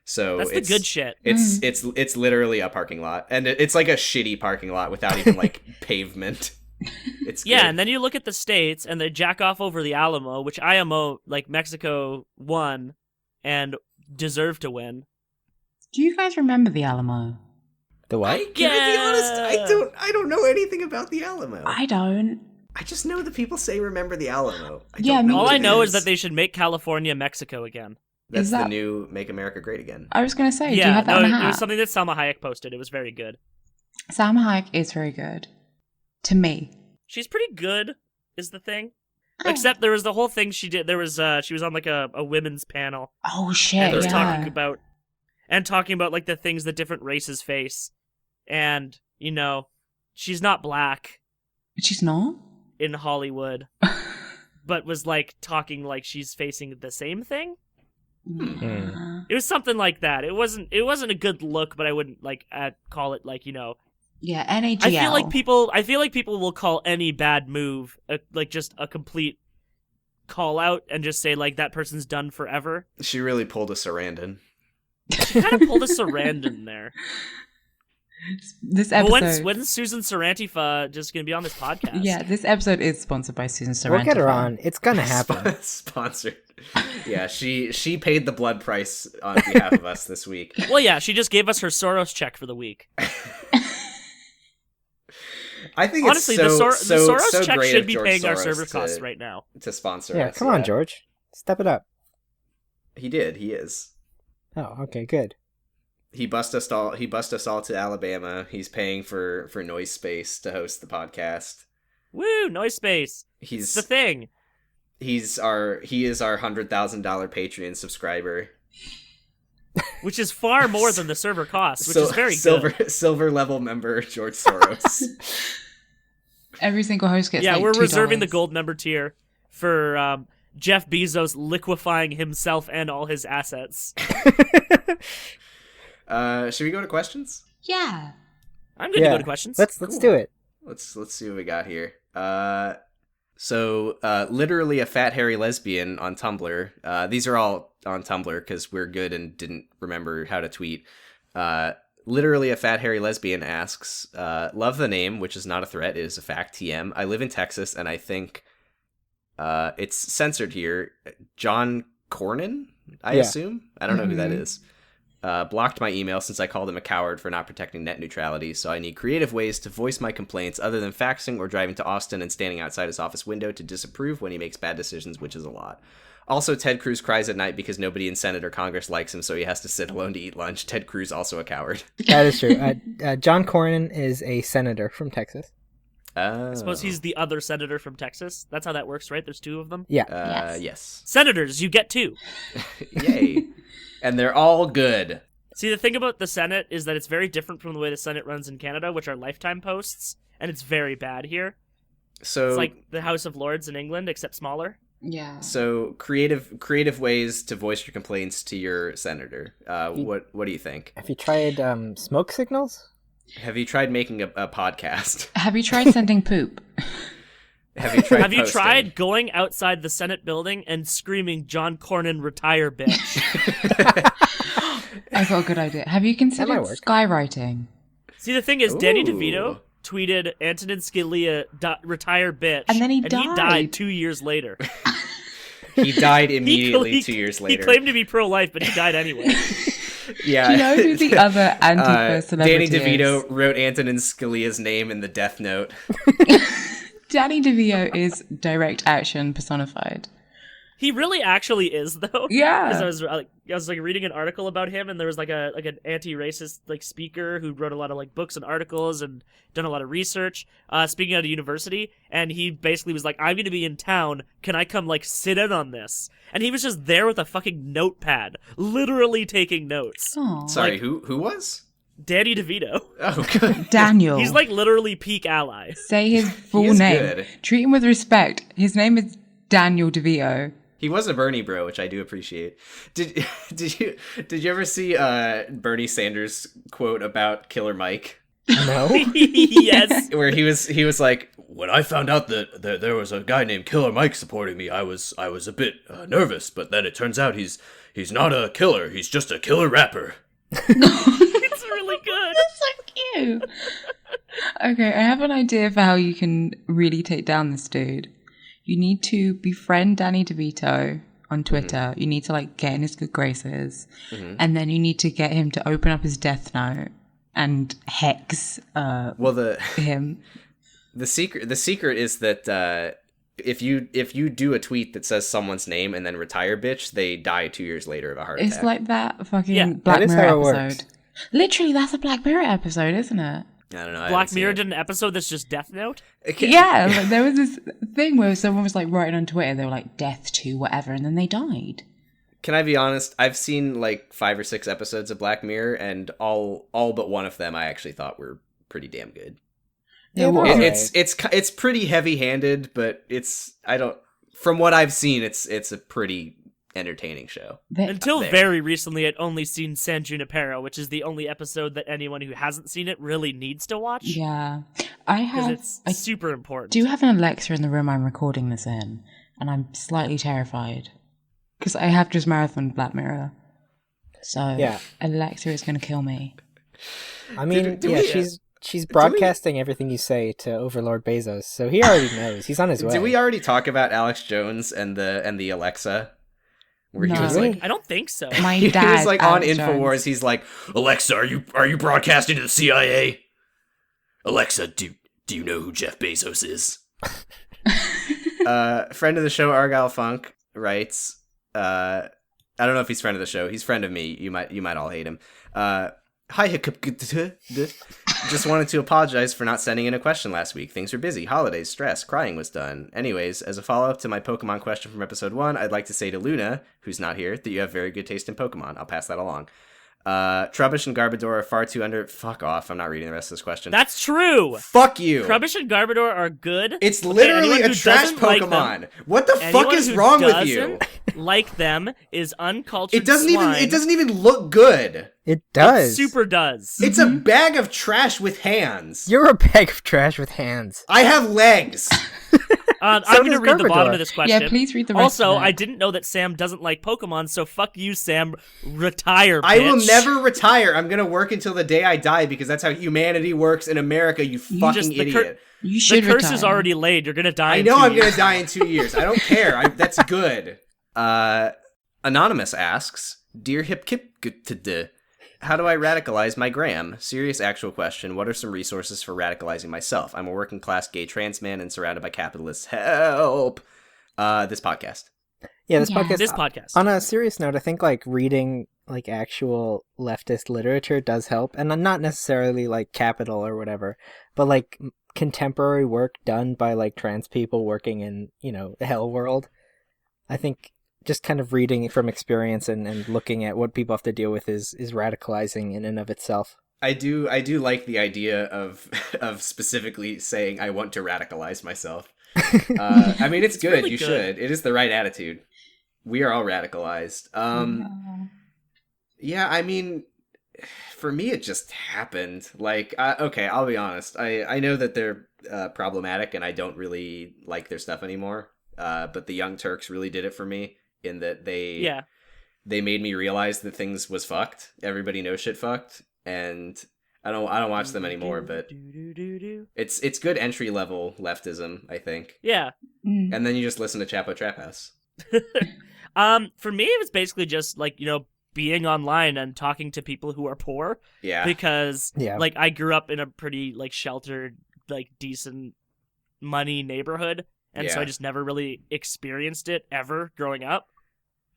So That's the good shit. It's literally a parking lot, and it's like a shitty parking lot without even like pavement. It's Yeah, good. and then you look at the states, and they jack off over the Alamo, which IMO, like Mexico, won and deserved to win. Do you guys remember the Alamo? The what? Can I be honest? I don't know anything about the Alamo. I don't. I just know that people say remember the Alamo. Yeah, don't me know All what I it know is that they should make California Mexico again. That's Is the that- new Make America Great Again. I was going to say, do you Yeah, have that no, on a it was hat? something that Salma Hayek posted. It was very good. Salma Hayek is very good. To me. She's pretty good, is the thing. Oh. Except there was the whole thing she did. There was she was on like a women's panel Oh, shit, and was yeah. talking about like the things that different races face, and she's not black She's not? in Hollywood. but was like talking like she's facing the same thing. Yeah. It was something like that. It wasn't a good look, but I wouldn't like call it like, you know. Yeah, NAGL. I feel like people will call any bad move like just a complete call out and just say like that person's done forever. She really pulled a Sarandon. She kind of pulled a Sarandon there. This episode. When's Susan Sarantifa just going to be on this podcast? Yeah, this episode is sponsored by Susan Sarandon. We'll get her on. It's gonna happen. Sponsored. Yeah, she paid the blood price on behalf of us this week. Well, yeah, she just gave us her Soros check for the week. I think honestly, it's the so Soros check great should of be George paying our Soros server costs right now. to sponsor Yeah, us. come on, George. Step it up. He did. He is. Oh, okay, good. He bust us all to Alabama. He's paying for noise space to host the podcast. Woo, noise space. It's the thing. He is our $100,000 Patreon subscriber, which is far more than the server costs, which is very good. Silver level member George Soros. Every single host gets we're $2. reserving the gold member tier for Jeff Bezos liquefying himself and all his assets. Should we go to questions? Yeah. I'm good to go to questions. Let's do it. Let's see what we got here. So literally a fat hairy lesbian on Tumblr. These are all on Tumblr because we're good and didn't remember how to tweet. Literally a fat hairy lesbian asks, love the name, which is not a threat, it is a fact. TM. I live in Texas and I think it's censored here. John Cornyn, I assume? I don't know who that is. Blocked my email since I called him a coward for not protecting net neutrality, so I need creative ways to voice my complaints other than faxing or driving to Austin and standing outside his office window to disapprove when he makes bad decisions, which is a lot. Also, Ted Cruz cries at night because nobody in Senate or Congress likes him, so he has to sit alone to eat lunch. Ted Cruz also a coward. That is true. John Cornyn is a senator from Texas. I suppose he's the other senator from Texas. That's how that works, right? There's two of them? Yeah. Yes. Senators, you get two. Yay. And they're all good. See, the thing about the Senate is that it's very different from the way the Senate runs in Canada, which are lifetime posts, and it's very bad here. So it's like the House of Lords in England, except smaller. Yeah. So creative ways to voice your complaints to your senator. What do you think? Have you tried smoke signals? Have you tried making a podcast? Have you tried sending poop? Have you tried Have you tried going outside the Senate building and screaming, "John Cornyn, retire, bitch"? I've got a good idea. Have you considered skywriting? See, the thing is, Danny DeVito tweeted Antonin Scalia, retire, bitch. And then he died 2 years later. He died immediately 2 years later. He claimed to be pro-life, but he died anyway. Yeah. Do you know who the other Antifa celebrity Danny DeVito is? wrote Antonin Scalia's name in the death note. Danny DeVito is direct action personified. He really actually is, though. Yeah. Because I was reading an article about him, and there was an anti-racist speaker who wrote a lot of books and articles and done a lot of research, speaking at a university, and he basically was like, "I'm going to be in town. Can I come sit in on this?" And he was just there with a fucking notepad, literally taking notes. Aww. Sorry, who was? Danny DeVito. Oh, good. Daniel. He's literally peak ally. Say his full name. Good. Treat him with respect. His name is Daniel DeVito. He was a Bernie bro, which I do appreciate. Did you ever see Bernie Sanders' quote about Killer Mike? No. Yes. Where he was like, when I found out that there was a guy named Killer Mike supporting me, I was a bit nervous, but then it turns out he's not a killer. He's just a killer rapper. It's really good. That's so cute. Okay, I have an idea for how you can really take down this dude. You need to befriend Danny DeVito on Twitter. Mm-hmm. You need to get in his good graces. Mm-hmm. And then you need to get him to open up his death note and hex him. The secret is that if you do a tweet that says someone's name and then retire bitch, they die 2 years later of a heart attack. It's like that fucking Black Mirror episode. Literally, that's a Black Mirror episode, isn't it? I don't know. Black Mirror did an episode that's just Death Note? Yeah, there was this thing where someone was writing on Twitter, they were like, death to whatever, and then they died. Can I be honest? I've seen 5 or 6 episodes of Black Mirror, and all but one of them I actually thought were pretty damn good. Yeah, it's pretty heavy-handed, but from what I've seen, it's a pretty entertaining show. Until There. very recently, I'd only seen San Junipero, which is the only episode that anyone who hasn't seen it really needs to watch. Yeah. Because it's super important. Do have an Alexa in the room I'm recording this in, and I'm slightly terrified. Because I have just marathoned Black Mirror. So Yeah. Alexa is going to kill me. I mean, do we- she's broadcasting everything you say to Overlord Bezos, so he already knows. He's on his way. Did we already talk about Alex Jones and the Alexa? Where he No. was Really? like, I don't think so. My he dad, was like on Alex Jones. Infowars. He's like, Alexa, are you broadcasting to the CIA? Alexa, do you know who Jeff Bezos is? Friend of the show, Argyle Funk writes. I don't know if he's friend of the show. He's friend of me. You might all hate him. Hi, HKIPGTD. Just wanted to apologize for not sending in a question last week. Things were busy. Holidays, stress, crying was done. Anyways, as a follow-up to my Pokemon question from episode 1, I'd like to say to Luna, who's not here, that you have very good taste in Pokemon. I'll pass that along. Trubbish and Garbodor are far too under... Fuck off. I'm not reading the rest of this question. That's true. Fuck you. Trubbish and Garbodor are good. It's Okay, literally anyone a who trash doesn't like them- Pokemon. What the fuck anyone is who wrong with you? doesn't like them is uncultured It doesn't swine. even look good. It It does. super does. It's a bag of trash with hands. You're a bag of trash with hands. I have legs. I'm So going to does read the bottom Garbodor. of this question. Yeah, please read the rest Also, of it. I didn't know that Sam doesn't like Pokemon, so fuck you, Sam. Retire, bitch. I will never retire. I'm gonna work until the day I die because that's how humanity works in America. You fucking just- the idiot. You The should curse retire. is already laid. You're going to die I in know 2 I'm years. gonna die in 2 years. I don't care. That's good. Anonymous asks, "Dear HKIPGTD, how do I radicalize my gram? Serious actual question. What are some resources for radicalizing myself? I'm a working class gay trans man and surrounded by capitalists. Help!" This podcast. Yeah, this Yeah. podcast. This podcast. On a serious note, I think like reading like actual leftist literature does help, and not necessarily like Capital or whatever, but like contemporary work done by like trans people working in the hell world. I think just kind of reading from experience and looking at what people have to deal with is radicalizing in and of itself. I do like the idea of specifically saying I want to radicalize myself. I mean, it's good. really You good. should. It is the right attitude. We are all radicalized. Yeah, I mean, for me, it just happened. Like, okay, I'll be honest. I know that they're problematic, and I don't really like their stuff anymore. But the Young Turks really did it for me in that they made me realize that things was fucked. Everybody knows shit fucked, and I don't watch them anymore. But it's good entry level leftism, I think. Yeah. And then you just listen to Chapo Trap House. For me, it was basically just like, being online and talking to people who are poor. Yeah. Because, Yeah. like, I grew up in a pretty, like, sheltered, like, decent money neighborhood. And so Yeah. I just never really experienced it ever growing up.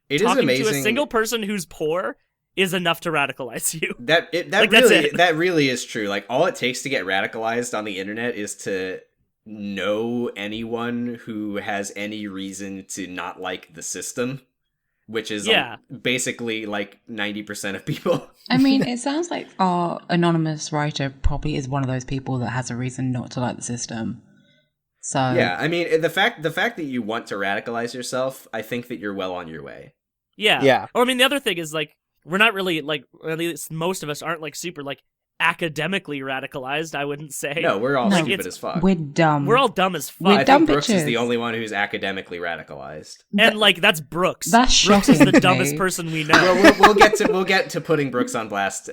It is Talking amazing. to a single person who's poor is enough to radicalize you. That Like, that's it. that really is true. Like, all it takes to get radicalized on the internet is to know anyone who has any reason to not like the system, which is basically like 90% of people. I mean, it sounds like our anonymous writer probably is one of those people that has a reason not to like the system. So Yeah, I mean, the fact that you want to radicalize yourself, I think that you're well on your way. Yeah. Yeah. Or, I mean, the other thing is, like, we're not really, like, or at least most of us aren't, like, super, like, academically radicalized, I wouldn't say. No, we're all No, stupid it's- as fuck. we're dumb. We're all dumb as fuck. We're I dumb think Brooks is bitches. the only one who's academically radicalized. And, like, that's Brooks. That's Brooks is shocking the to dumbest me. person we know. Well, we'll get to putting Brooks on blast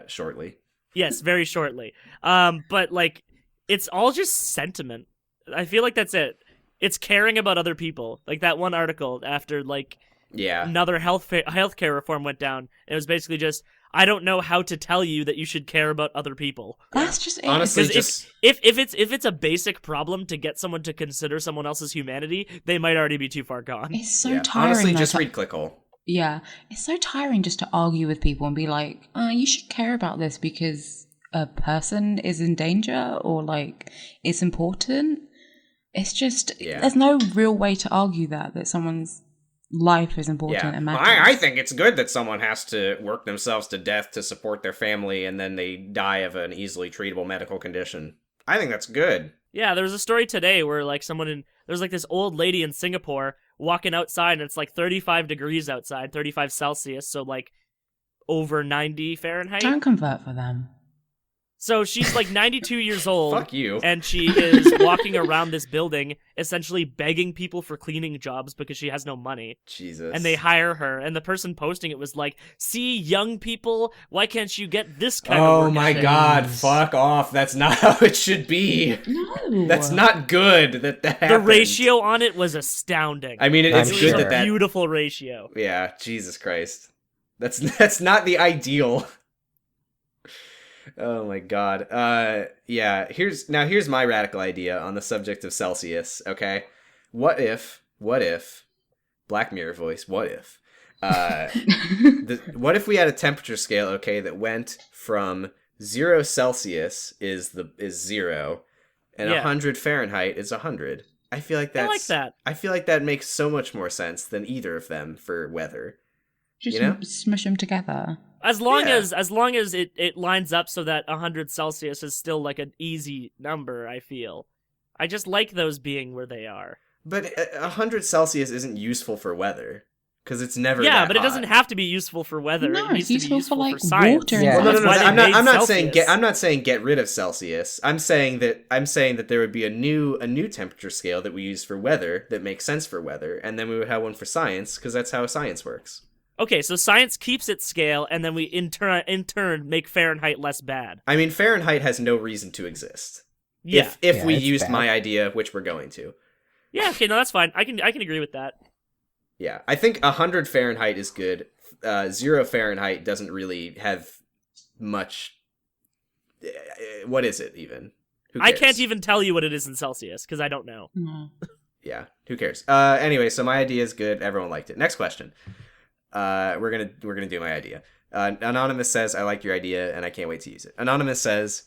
shortly. Yes, very shortly. But, like, it's all just sentiment. I feel like that's it. It's caring about other people. Like, that one article after, like, Yeah. another healthcare reform went down. It was basically just, I don't know how to tell you that you should care about other people. That's just it. Honestly, Because if it's a basic problem to get someone to consider someone else's humanity, they might already be too far gone. It's so Yeah. tiring. Honestly, though, just to- read Clickhole. Yeah, it's so tiring just to argue with people and be like, you should care about this because a person is in danger or like it's important. It's just there's no real way to argue that someone's life is important and matters. I think it's good that someone has to work themselves to death to support their family and then they die of an easily treatable medical condition. I think that's good. Yeah, there was a story today where like there's like this old lady in Singapore walking outside and it's like 35 degrees outside, 35 Celsius, so like over 90 Fahrenheit. Don't convert for them. So she's like 92 years old. Fuck you. And she is walking around this building, essentially begging people for cleaning jobs because she has no money. Jesus. And they hire her. And the person posting it was like, "See, young people, why can't you get this kind of work?" Oh my god, fuck off. That's not how it should be. No. That's not good that happened. The ratio on it was astounding. I mean, it's I'm good sure. that Beautiful ratio. Yeah, Jesus Christ. That's not the ideal. Oh my god. Yeah, here's my radical idea on the subject of Celsius, okay? What if Black Mirror voice, what if what if we had a temperature scale, okay, that went from 0 Celsius is 0 and 100 Fahrenheit is 100. I feel like I like that. I feel like that makes so much more sense than either of them for weather. Just You know? smush them together. As long Yeah. as it lines up so that 100 Celsius is still like an easy number, I feel. I just like those being where they are. But 100 Celsius isn't useful for weather because it's never Yeah, that but it hot. doesn't have to be useful for weather. No, it needs it's to be useful useful for, like, science. water and Yeah. Well, no, That's why they I'm made not saying Celsius. I'm not saying get rid of Celsius. I'm saying that there would be a new temperature scale that we use for weather that makes sense for weather, and then we would have one for science because that's how science works. Okay, so science keeps its scale, and then we in turn make Fahrenheit less bad. I mean, Fahrenheit has no reason to exist. Yeah, If Yeah, we it's used bad. my idea, which we're going to. yeah. Okay, no, that's fine. I can agree with that. Yeah, I think 100 Fahrenheit is good. 0 Fahrenheit doesn't really have much. What is it even? Who I cares? can't even tell you what it is in Celsius because I don't know. No. Yeah, who cares? Anyway, so my idea is good. Everyone liked it. Next question. We're gonna do my idea. Anonymous says, "I like your idea and I can't wait to use it." Anonymous says,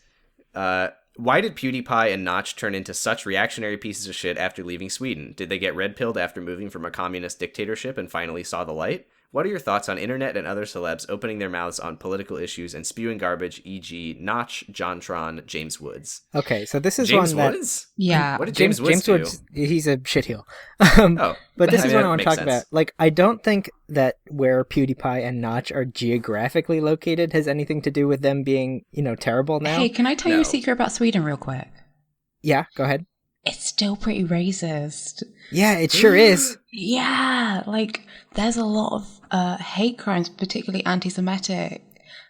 "Why did PewDiePie and Notch turn into such reactionary pieces of shit after leaving Sweden? Did they get red-pilled after moving from a communist dictatorship and finally saw the light? What are your thoughts on internet and other celebs opening their mouths on political issues and spewing garbage, e.g. Notch, JonTron, James Woods?" Okay, so this is James one that Woods? Yeah. What did James Woods do? he's a shitheel. Oh, But this I is mean, what that I want to makes talk sense. about. Like, I don't think that where PewDiePie and Notch are geographically located has anything to do with them being, terrible now. Hey, can I tell you No. a secret about Sweden real quick? Yeah, go ahead. It's still pretty racist. Yeah, it sure is. Yeah, like there's a lot of hate crimes, particularly anti-Semitic,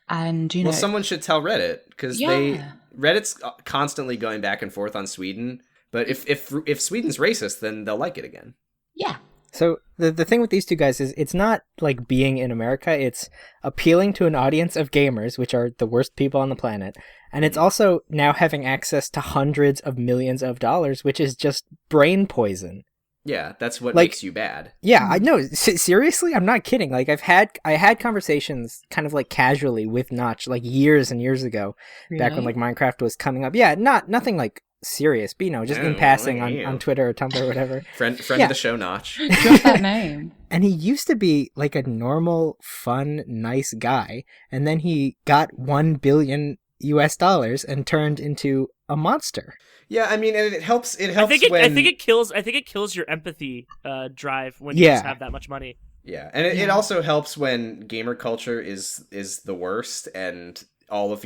and Well, someone should tell Reddit because Yeah. Reddit's constantly going back and forth on Sweden. But if Sweden's racist, then they'll like it again. yeah, So the thing with these two guys is it's not like being in America, it's appealing to an audience of gamers, which are the worst people on the planet. And it's also now having access to hundreds of millions of dollars, which is just brain poison. Yeah, that's what Like- makes you bad. Yeah, I know. Seriously, I'm not kidding. Like I had conversations kind of like casually with Notch like years and years ago, back when Really? like Minecraft was coming up. Yeah, nothing like serious, but just in Oh, passing look at on you. Twitter or Tumblr or whatever. Friend Yeah. of the show, Notch. drop that name. And he used to be like a normal, fun, nice guy, and then he got $1 billion US and turned into a monster. Yeah, I mean, and it helps. It I helps think when it kills your empathy drive when you Yeah. just have that much money. yeah, and it also helps when gamer culture is the worst, and all of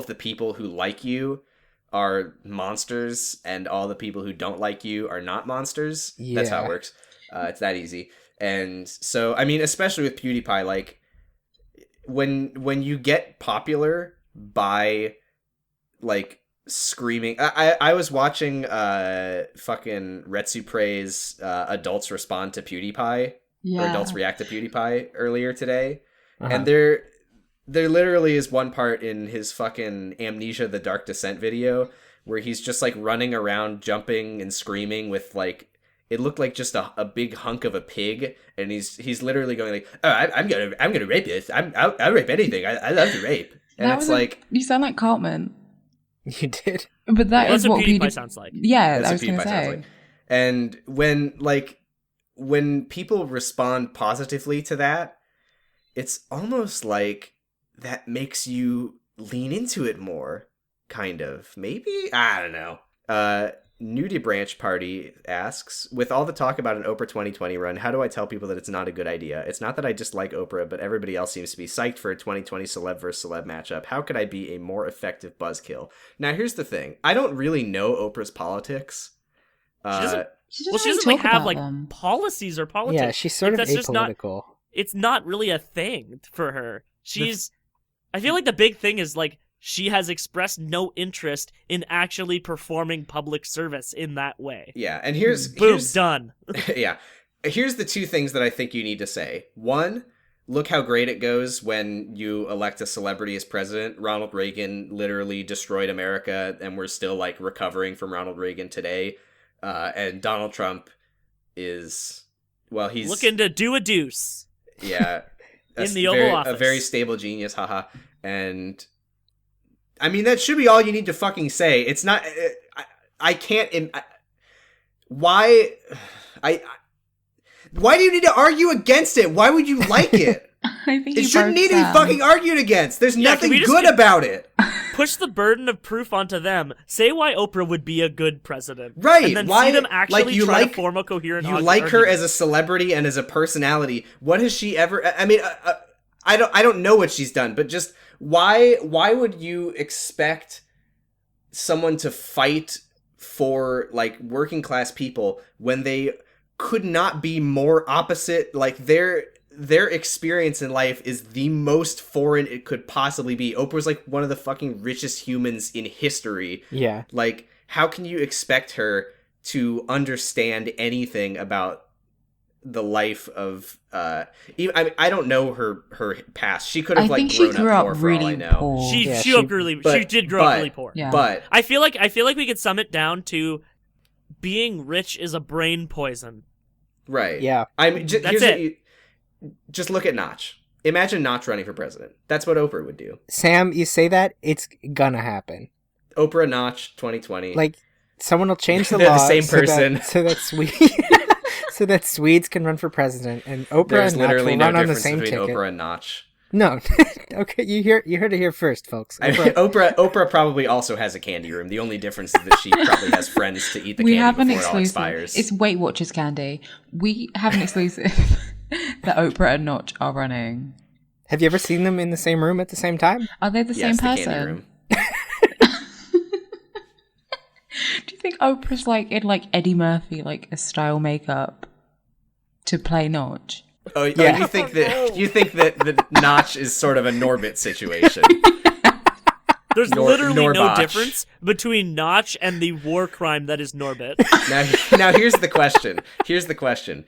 the people who like you are monsters, and all the people who don't like you are not monsters. That's how Yeah. it works. It's that easy. And so, I mean, especially with PewDiePie, like when you get popular by like screaming. I was watching fucking Retsupre's adults respond to PewDiePie or Yeah, adults react to PewDiePie earlier today, Uh-huh. and there literally is one part in his fucking Amnesia: The Dark Descent video where he's just like running around, jumping and screaming with like. It looked like just a big hunk of a pig, and he's literally going like, "Oh, I'm gonna rape this. I'll rape anything. I love to rape." And That it's was like, you sound like Cartman, You did. but that Well, is that's what what PewDiePie sounds like. Yeah, that's I what was gonna PewDiePie sounds say. like. And when people respond positively to that, it's almost like that makes you lean into it more, kind of. Maybe? I don't know. Nudie Branch Party asks, with all the talk about an Oprah 2020 run, how do I tell people that it's not a good idea? It's not that I dislike Oprah, but everybody else seems to be psyched for a 2020 celeb versus celeb matchup. How could I be a more effective buzzkill? Now, here's the thing. I don't really know Oprah's politics. She Well, she really doesn't talk have about like them. policies or politics. Yeah, she's sort of That's just not. apolitical. It's not really a thing for her. I feel like the big thing is like she has expressed no interest in actually performing public service in that way. Yeah, and here's Done. yeah. Here's the two things that I think you need to say. One, look how great it goes when you elect a celebrity as president. Ronald Reagan literally destroyed America, and we're still like recovering from Ronald Reagan today. And Donald Trump is, well, he's looking to do a deuce. Yeah. In the Oval Office. A very stable genius, haha. And I mean, that should be all you need to fucking say. It's not. I can't. Why do you need to argue against it? Why would you like it? I think it shouldn't need to be fucking argued against. There's nothing good about it. Push the burden of proof onto them. Say why Oprah would be a good president. Right. And then why, see them actually like, you try like, to form a coherent You like her argument. as a celebrity and as a personality. What has she ever... I mean, I don't know what she's done, but just why would you expect someone to fight for, like, working class people when they could not be more opposite? Like, their experience in life is the most foreign it could possibly be. Oprah's like one of the fucking richest humans in history. Yeah. Like, how can you expect her to understand anything about the life of I don't know her past. She could have I like think she grown grew up up poor for all I really know. poor. She Yeah, did grow up really poor. Yeah. But I feel like we could sum it down to being rich is a brain poison. right. Yeah. I mean, That's here's it. just look at Notch. Imagine Notch running for president. That's what Oprah would do. Sam, you say that, it's gonna happen. Oprah Notch 2020. Like, someone will change the They're law the same so person. so that Swedes can run for president, and Oprah There's and Notch literally will no run on the difference same between ticket. Oprah and Notch. No, okay, you heard it here first, folks. I mean, Oprah probably also has a candy room. The only difference is that she probably has friends to eat the We candy have an before it all exclusive. expires. It's Weight Watchers candy. We have an exclusive that Oprah and Notch are running. Have you ever seen them in the same room at the same time? Are they the Yes, same the candy person? room. Do you think Oprah's like in like Eddie Murphy, like a style makeup to play Notch? Oh, yeah. You think that the Notch is sort of a Norbit situation? There's literally no Norbotch. difference between Notch and the war crime that is Norbit. Now here's the question.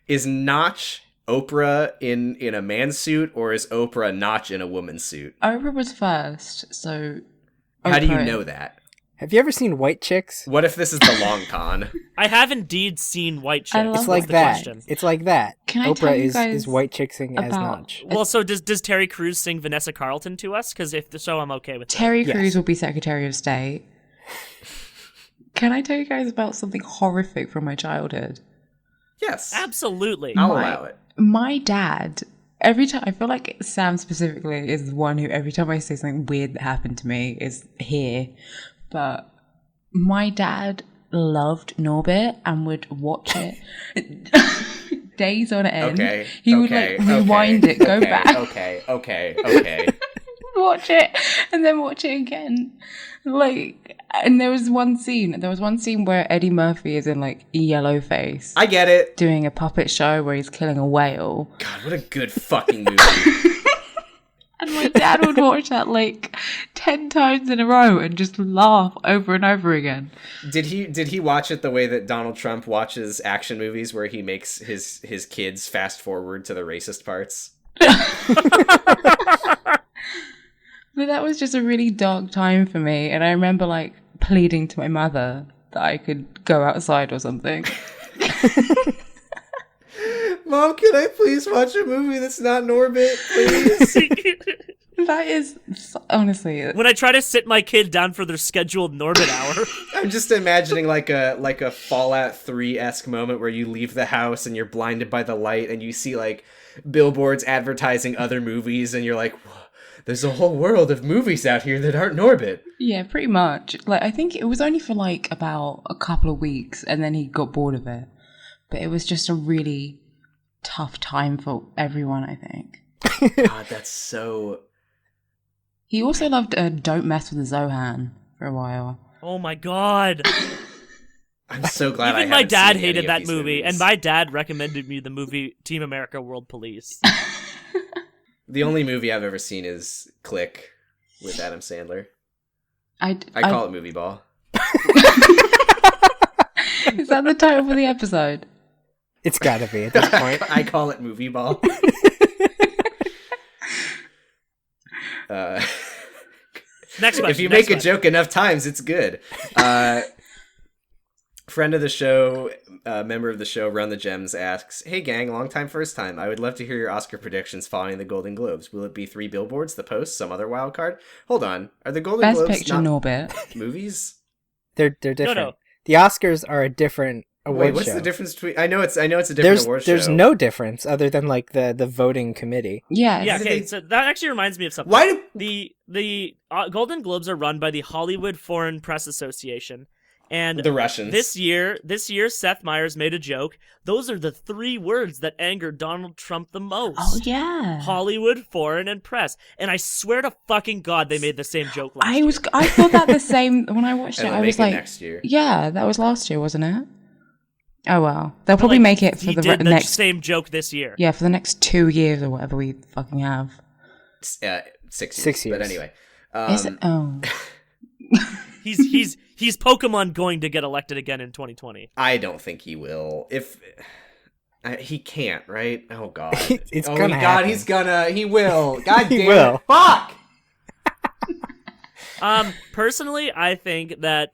Is Notch Oprah in a man's suit, or is Oprah Notch in a woman's suit? Oprah was first, so. How do you Oprah- know that? Have you ever seen White Chicks? What if this is the long con? I have indeed seen White Chicks. I love It's like the that. question. It's like that. Can I tell Oprah you is guys White Chicksing as about- Notch. Well, so does Terry Crews sing Vanessa Carlton to us? Because if so, I'm okay with that. Terry Yes. Crews will be Secretary of State. Can I tell you guys about something horrific from my childhood? Yes, Absolutely. I'll allow it. My dad, every time, I feel like Sam specifically is the one who, every time I say something weird that happened to me, is here. But my dad loved Norbit and would watch it days on end. Okay. He would like rewind it, go back. Okay. Watch it and then watch it again. Like, and there was one scene where Eddie Murphy is in like yellow face I get it. doing a puppet show where he's killing a whale, God, what a good fucking movie. and my dad would watch that like 10 times in a row and just laugh over and over again. Did he watch it the way that Donald Trump watches action movies, where he makes his kids fast forward to the racist parts? But that was just a really dark time for me, and I remember like pleading to my mother that I could go outside or something. Mom, can I please watch a movie that's not Norbit, please? That is honestly, When I try to sit my kid down for their scheduled Norbit hour, I'm just imagining like a Fallout 3-esque moment where you leave the house and you're blinded by the light and you see like billboards advertising other movies and you're like, there's a whole world of movies out here that aren't Norbit. Yeah, pretty much. Like, I think it was only for like about a couple of weeks, and then he got bored of it. But it was just a really tough time for everyone, I think. God, that's so... He also loved Don't Mess with the Zohan for a while. Oh my god. I'm so glad Even I my haven't dad seen any hated of that these movie, movies. and my dad recommended me the movie Team America World Police. The only movie I've ever seen is Click with Adam Sandler. I I call it Movieball. Is that the title for the episode? It's gotta be at this point. I call it Movieball. Next question. If you next make a question. joke enough times, it's good. Friend of the show, member of the show, Run the Gems asks, "Hey gang, long time, first time. I would love to hear your Oscar predictions following the Golden Globes. Will it be 3 billboards, The Post, some other wild card?" Hold on, are the Golden Best Globes Picture, not Norbit. movies? They're different. No. The Oscars are a different award Wait, what's show. the difference between? I know it's a different award show. There's no difference other than like the voting committee. Yeah. Yeah, did okay, they- so that actually reminds me of something. Why do The Golden Globes are run by the Hollywood Foreign Press Association, and the Russians? this year Seth Meyers made a joke. Those are the 3 words that angered Donald Trump the most. Oh, yeah. Hollywood, foreign, and press. And I swear to fucking God they made the same joke last I year. thought that the same when I watched And it. they'll I make was it like, next year. yeah, that was last year, wasn't it? Oh well, they'll probably Like, make it for he the did the next. same joke this year. Yeah, for the next 2 years or whatever we fucking have. 6 years. 6 years. But anyway, Is it? Oh, He's Pokemon going to get elected again in 2020. I don't think he will. If he can't, right? Oh God, It's oh gonna God, happen. he will. God He damn will. it! Fuck. Personally, I think that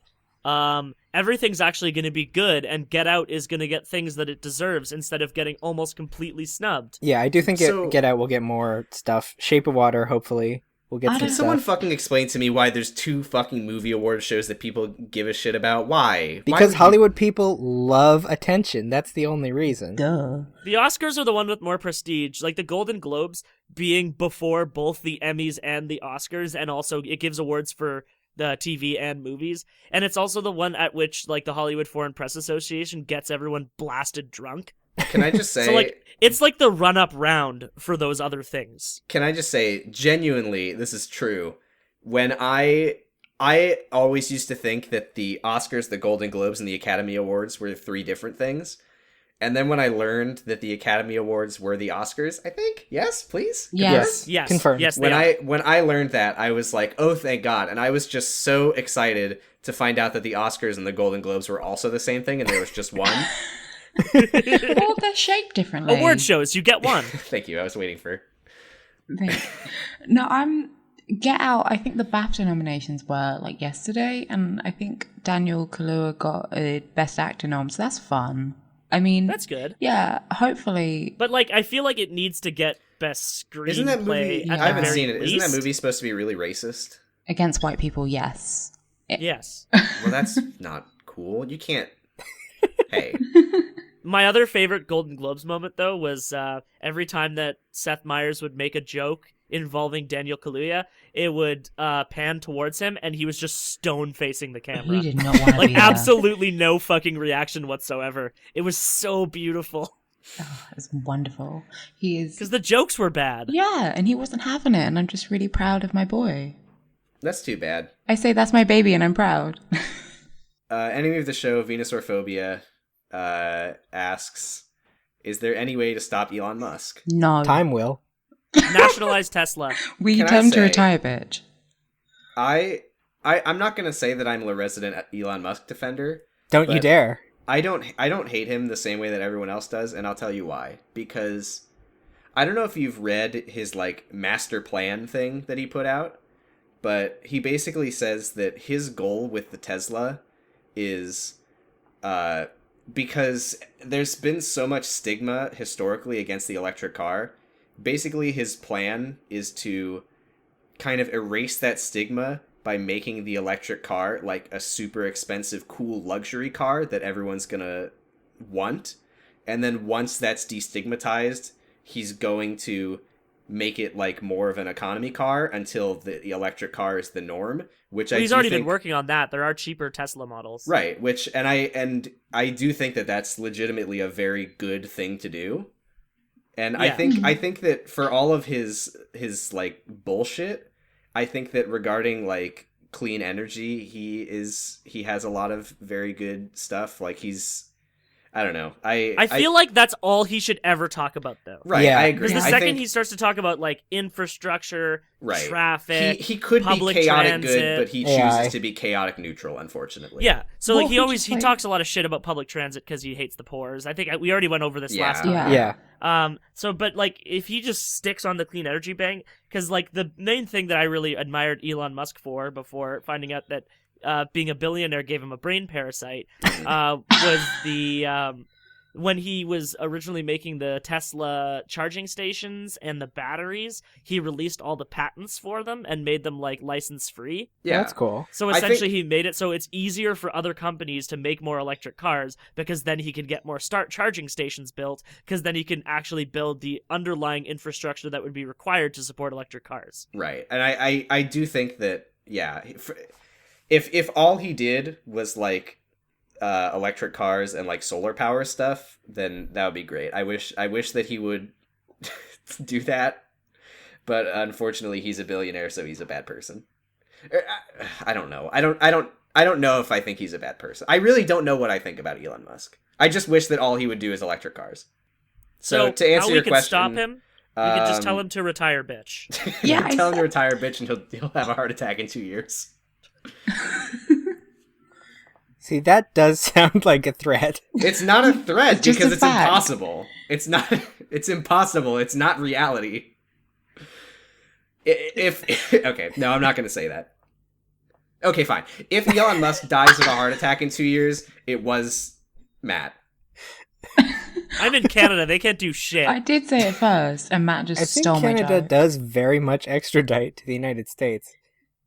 everything's actually going to be good, and Get Out is going to get things that it deserves instead of getting almost completely snubbed. Yeah, I do think So- Get Out will get more stuff. Shape of Water, hopefully, will get I some Can don't- someone stuff. fucking explain to me why there's 2 fucking movie award shows that people give a shit about? Why? Why Because would you- Hollywood people love attention. That's the only reason. duh. The Oscars are the one with more prestige, like the Golden Globes being before both the Emmys and the Oscars, and also it gives awards for the TV and movies, and it's also the one at which like the Hollywood Foreign Press Association gets everyone blasted drunk. Can I just say? So like it's like the run-up round for those other things. Can I just say, genuinely, this is true. When I always used to think that the Oscars, the Golden Globes, and the Academy Awards were 3 different things. And then when I learned that the Academy Awards were the Oscars, I think, yes, please? Yes. Yes, Confirmed. Yes, When they are. when I learned that, I was like, oh, thank God. And I was just so excited to find out that the Oscars and the Golden Globes were also the same thing, and there was just one. Well, they're shaped differently. Award shows, you get one. Thank you. I was waiting for... No, Get Out. I think the BAFTA nominations were like yesterday, and I think Daniel Kaluuya got a Best Actor nom, so that's fun. I mean, That's good. yeah. Hopefully, But like, I feel like it needs to get best screenplay. Isn't that movie... At I haven't the very seen it. Isn't that least. movie supposed to be really racist? against white people, yes. Yes. Well, that's not cool. You can't... Hey. My other favorite Golden Globes moment, though, was every time that Seth Meyers would make a joke involving Daniel Kaluuya, it would pan towards him, and he was just stone-facing the camera. He did not want to Like, be there. absolutely no fucking reaction whatsoever. It was so beautiful. Oh, it's wonderful. He is. Because the jokes were bad. Yeah, and he wasn't having it, and I'm just really proud of my boy. That's too bad. I say that's my baby, and I'm proud. Enemy of the show, Venusaurphobia, asks, is there any way to stop Elon Musk? No, Time will. Nationalize Tesla. we Can I tell him to say- retire, bitch. I'm not gonna say that I'm a resident Elon Musk defender. Don't you But- dare. I don't hate him the same way that everyone else does, and I'll tell you why. Because I don't know if you've read his like master plan thing that he put out, but he basically says that his goal with the Tesla is because there's been so much stigma historically against the electric car. Basically, his plan is to kind of erase that stigma by making the electric car like a super expensive, cool luxury car that everyone's gonna want. And then once that's destigmatized, he's going to make it like more of an economy car until the electric car is the norm, which he's already been working on that. There are cheaper Tesla models. Right, which and I do think that that's legitimately a very good thing to do. And I think that for all of his like bullshit, I think that regarding like clean energy, he has a lot of very good stuff. Like I don't know. I feel like that's all he should ever talk about, though. Right, yeah. I agree. Because the second he starts to talk about like infrastructure, traffic, he could public be chaotic transit, good, but he chooses to be chaotic neutral, unfortunately. Yeah. So like he talks a lot of shit about public transit because he hates the poors. I think we already went over this last time. Yeah. So, but like, if he just sticks on the clean energy bank, because like the main thing that I really admired Elon Musk for before finding out that being a billionaire gave him a brain parasite was the when he was originally making the Tesla charging stations and the batteries, he released all the patents for them and made them like license free. Yeah, that's cool. So essentially he made it so it's easier for other companies to make more electric cars, because then he can get more charging stations built, because then he can actually build the underlying infrastructure that would be required to support electric cars. Right. And I do think that, yeah, if all he did was like electric cars and like solar power stuff, then that would be great. I wish that he would do that, but unfortunately he's a billionaire, so he's a bad person. I don't know. I don't know if I think he's a bad person. I really don't know what I think about Elon Musk. I just wish that all he would do is electric cars. So to answer your question, how we could stop him? You could just tell him to retire, bitch. Yeah, tell him to retire, bitch, and he'll have a heart attack in 2 years. See, that does sound like a threat. It's not a threat because it's impossible. It's not. It's impossible. It's not reality. Okay, no, I'm not going to say that. Okay, fine. If Elon Musk dies of a heart attack in 2 years, it was Matt. I'm in Canada. They can't do shit. I did say it first, and Matt just stole my joke. I think Canada does very much extradite to the United States.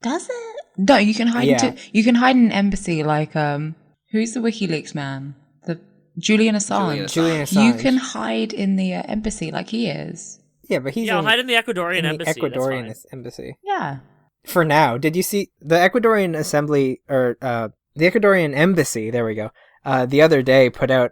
Does it? No, you can hide. You can hide in an embassy. Like, who's the WikiLeaks man? The Julian Assange. Julian Assange. You can hide in the embassy, like he is. Yeah, but he's I'll hide in the Ecuadorian embassy. Ecuadorian embassy. Yeah. For now, did you see the Ecuadorian assembly or the Ecuadorian embassy? There we go. The other day put out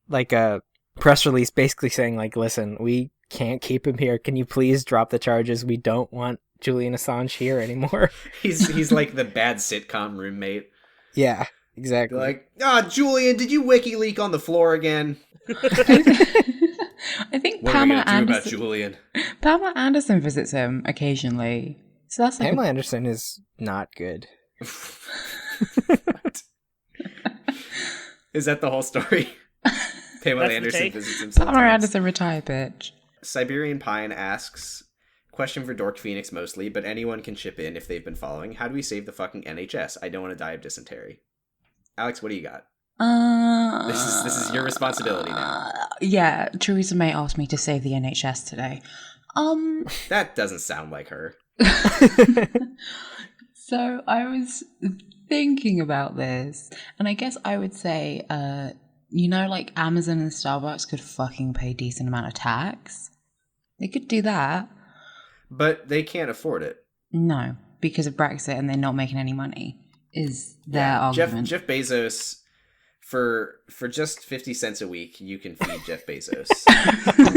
like a press release basically saying like, listen, we can't keep him here. Can you please drop the charges? We don't want Julian Assange here anymore. He's like the bad sitcom roommate. Yeah, exactly. Like, Julian, did you WikiLeak on the floor again? I think what Pamela are we gonna do about Julian? Pamela Anderson visits him occasionally. So that's like Pamela Anderson is not good. Is that the whole story? Pamela Anderson visits him. Pamela Anderson retired, bitch. Siberian Pine asks, question for Dork Phoenix mostly, but anyone can chip in if they've been following. How do we save the fucking NHS? I don't want to die of dysentery. Alex, what do you got? This is your responsibility now. Yeah, Theresa May asked me to save the NHS today. That doesn't sound like her. So I was thinking about this, and I guess I would say, like Amazon and Starbucks could fucking pay a decent amount of tax. They could do that. But they can't afford it. No, because of Brexit and they're not making any money, is their argument. Jeff Bezos, for just 50 cents a week, you can feed Jeff Bezos.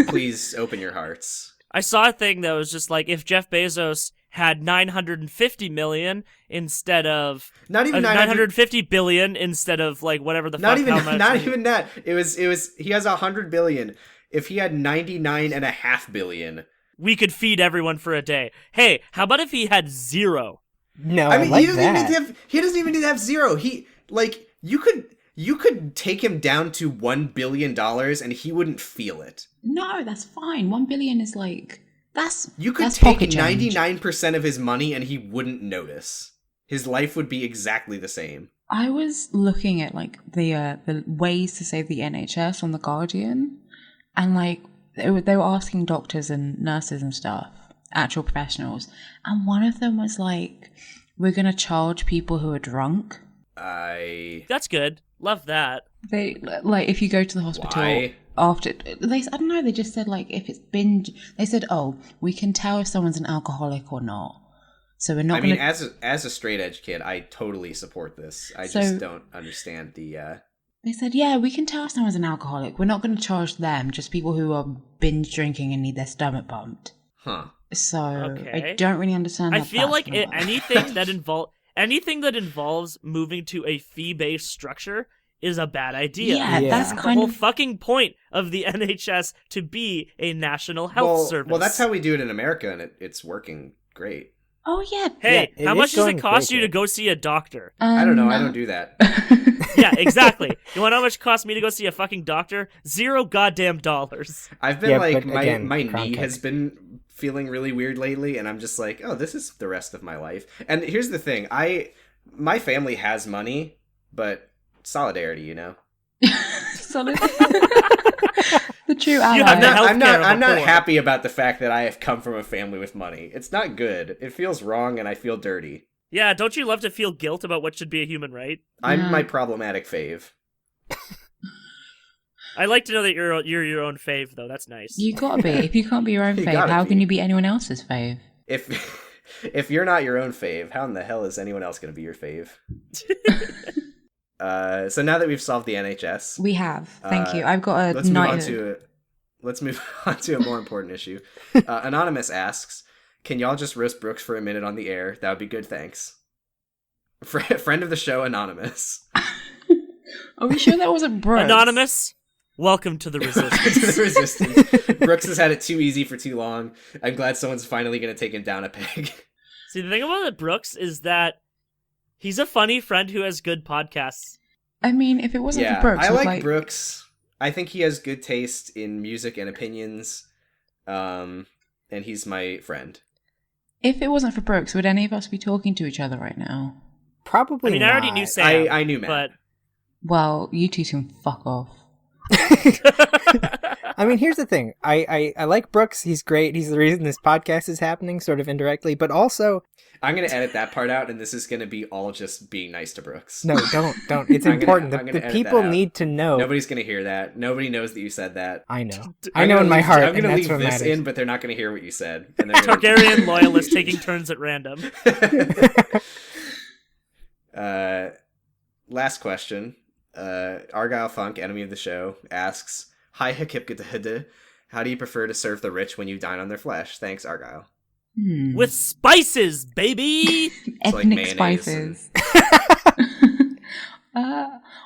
Please open your hearts. I saw a thing that was just like, if Jeff Bezos had 950 million instead of not even 950 billion instead of like whatever the not fuck. Not even that. It was he has 100 billion. If he had 99.5 billion, we could feed everyone for a day. Hey, how about if he had zero? No, I mean, like he doesn't even need to have zero. You could take him down to $1 billion and he wouldn't feel it. No, that's fine. 1 billion is like you could take 99% of his money and he wouldn't notice. His life would be exactly the same. I was looking at like the ways to save the NHS on The Guardian, and like they were asking doctors and nurses and stuff, actual professionals, and one of them was like, we're gonna charge people who are drunk. That's good. Love that. They like, if you go to the hospital. Why? after I don't know, they just said like if it's binge, they said, oh, we can tell if someone's an alcoholic or not. So we're not. I mean, as a straight edge kid, I totally support this. I just don't understand the. They said, yeah, we can tell if someone's an alcoholic. We're not going to charge them, just people who are binge drinking and need their stomach pumped. Huh. So Okay. I don't really understand. I feel like anything that involves moving to a fee-based structure is a bad idea. Yeah, that's the kind whole of fucking point of the NHS to be a national health service. Well, that's how we do it in America, and it's working great. Oh yeah. Hey, Yeah, how it much is does it going cost great you to here. go see a doctor? I don't know. I don't do that. Yeah, exactly. You want to know how much it costs me to go see a fucking doctor? $0 goddamn dollars. I've been Yeah, like, but again, my knee context. has been feeling really weird lately, and I'm just like, oh, this is the rest of my life. And here's the thing: my family has money, but solidarity, you know. Solid. The true ally. You have the I'm not healthcare happy about the fact that I have come from a family with money. It's not good. It feels wrong, and I feel dirty. Yeah, don't you love to feel guilt about what should be a human right? I'm my problematic fave. I like to know that you're your own fave, though. That's nice. You gotta be. If you can't be your own You fave, gotta how can be. you be anyone else's fave? If you're not your own fave, how in the hell is anyone else going to be your fave? So now that we've solved the NHS, We have. Thank you. I've got a let's move on knighthood. let's move on to a more important issue. Anonymous asks, "Can y'all just roast Brooks for a minute on the air? That would be good, thanks." Friend of the show, Anonymous. Are we sure that wasn't Brooks? Anonymous, welcome to the resistance. To the resistance. Brooks has had it too easy for too long. I'm glad someone's finally going to take him down a peg. See, the thing about Brooks is that he's a funny friend who has good podcasts. I mean, if it wasn't Yeah, for Brooks, I would, like Brooks. I think he has good taste in music and opinions. And he's my friend. If it wasn't for Brooks, would any of us be talking to each other right now? Probably I mean, not. I already knew Sam. I knew Matt. But Well, you two can fuck off. I mean, here's the thing. I like Brooks. He's great. He's the reason this podcast is happening, sort of indirectly. But also, I'm going to edit that part out, and this is going to be all just being nice to Brooks. no, don't. It's I'm gonna- important. I'm gonna The edit people that out. need to know. Nobody's going to hear that. Nobody knows that you said that. I know. I'm I know gonna in my leave- heart, I'm and going to that's leave what this matters. in, but they're not going to hear what you said. And they're gonna- Targaryen loyalists taking turns at random. Last question. Argyle Funk, enemy of the show, asks, "Hi HKIPGTD, how do you prefer to serve the rich when you dine on their flesh? Thanks, Argyle." With spices, baby! like Ethnic mayonnaise spices.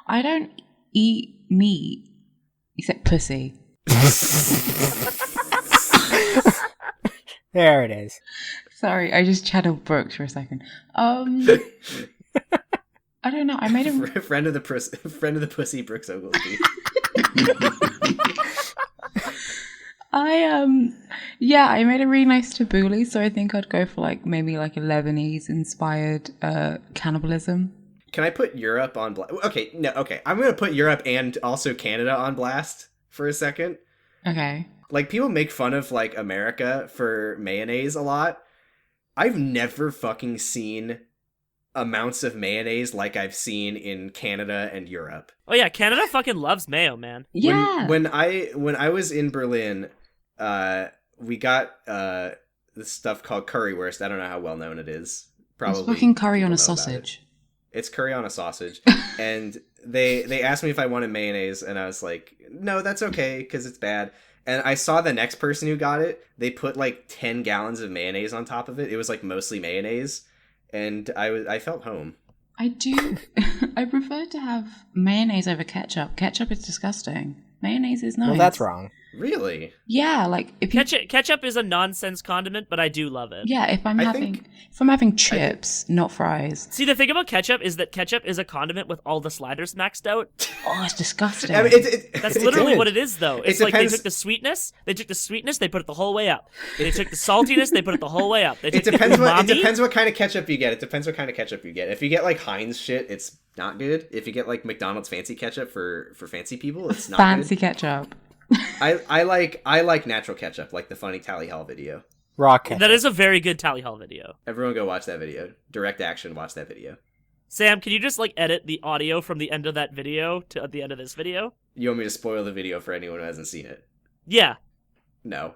I don't eat meat except pussy. There it is. Sorry, I just channeled Brooks for a second. I don't know. I made a friend of the pussy, Brooks Oglesby. I made a really nice tabbouleh, so I think I'd go for maybe a Lebanese inspired cannibalism. Can I put Europe on blast? Okay, no, okay. I'm going to put Europe and also Canada on blast for a second. Okay. People make fun of, America for mayonnaise a lot. I've never fucking seen amounts of mayonnaise like I've seen in Canada and Europe. Oh yeah, Canada fucking loves mayo, man. Yeah. When I was in Berlin, we got this stuff called currywurst. I don't know how well known it is. Probably it's fucking curry on people a know about sausage. It's curry on a sausage. And they asked me if I wanted mayonnaise, and I was like, no, that's okay, because it's bad. And I saw the next person who got it. They put 10 gallons of mayonnaise on top of it. It was mostly mayonnaise. And I felt home. I do. I prefer to have mayonnaise over ketchup. Ketchup is disgusting. Mayonnaise is nice. Well, that's wrong. Really? Yeah, if you Ketchup is a nonsense condiment, but I do love it. yeah, if I'm I having chips, not fries. See, the thing about ketchup is that ketchup is a condiment with all the sliders maxed out. Oh, it's disgusting. I mean, That's it literally is. what it is, though. It's depends- they took the sweetness, they put it the whole way up. They took the saltiness, they put it the whole way up. They took It depends the umami. it depends what kind of ketchup you get. It depends what kind of ketchup you get. If you get Heinz shit, it's not good. If you get McDonald's fancy ketchup for fancy people, it's not Fancy good. ketchup. I like natural ketchup, like the funny Tally Hall video. Raw ketchup. That is a very good Tally Hall video. Everyone go watch that video. Direct Action, watch that video. Sam, can you just edit the audio from the end of that video to the end of this video? You want me to spoil the video for anyone who hasn't seen it? Yeah. No.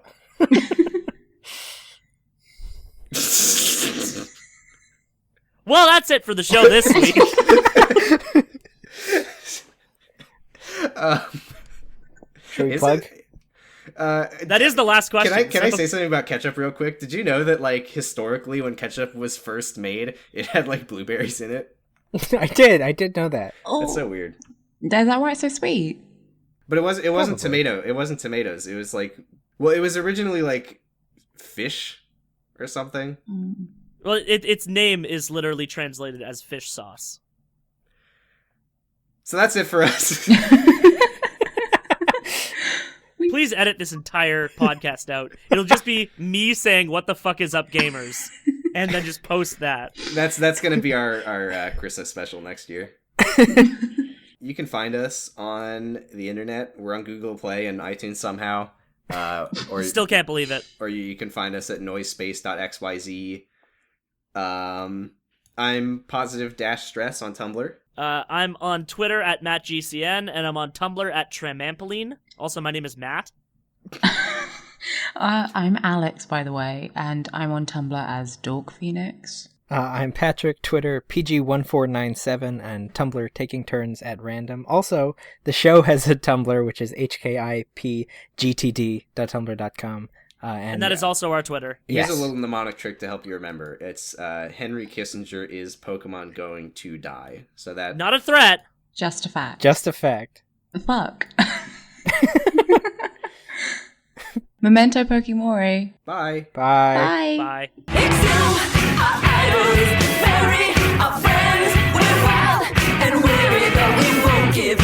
Well, that's it for the show this week. Should we plug? That is the last question. Can I say something about ketchup real quick? Did you know that, like, historically, when ketchup was first made, it had, like, blueberries in it? I did know that. Oh, That's so weird. is that why it's so sweet? But it wasn't Probably. tomato. It wasn't tomatoes. It was like, well, it was originally like fish or something. Well, its name is literally translated as fish sauce. So that's it for us. Please edit this entire podcast out. It'll just be me saying, "What the fuck is up, gamers?" and then just post that. That's gonna be our Christmas special next year. You can find us on the internet. We're on Google Play and iTunes somehow. Or Still can't believe it. Or you can find us at noisespace.xyz. I'm positive-stress on Tumblr. I'm on Twitter at MattGCN, and I'm on Tumblr at Tramampoline. Also, my name is Matt. I'm Alex, by the way, and I'm on Tumblr as Dork Phoenix. I'm Patrick, Twitter PG1497, and Tumblr Taking Turns at Random. Also, the show has a Tumblr, which is HKIPGTD.tumblr.com. And that is also our Twitter. Here's Yes. a little mnemonic trick to help you remember. It's Henry Kissinger is Pokemon going to die. So that Not a threat. Just a fact. Just a fact. Fuck. Memento Pokemori. Bye. Bye. Bye. It's you, our idols, very, our friends, we're wild and weary, but we won't give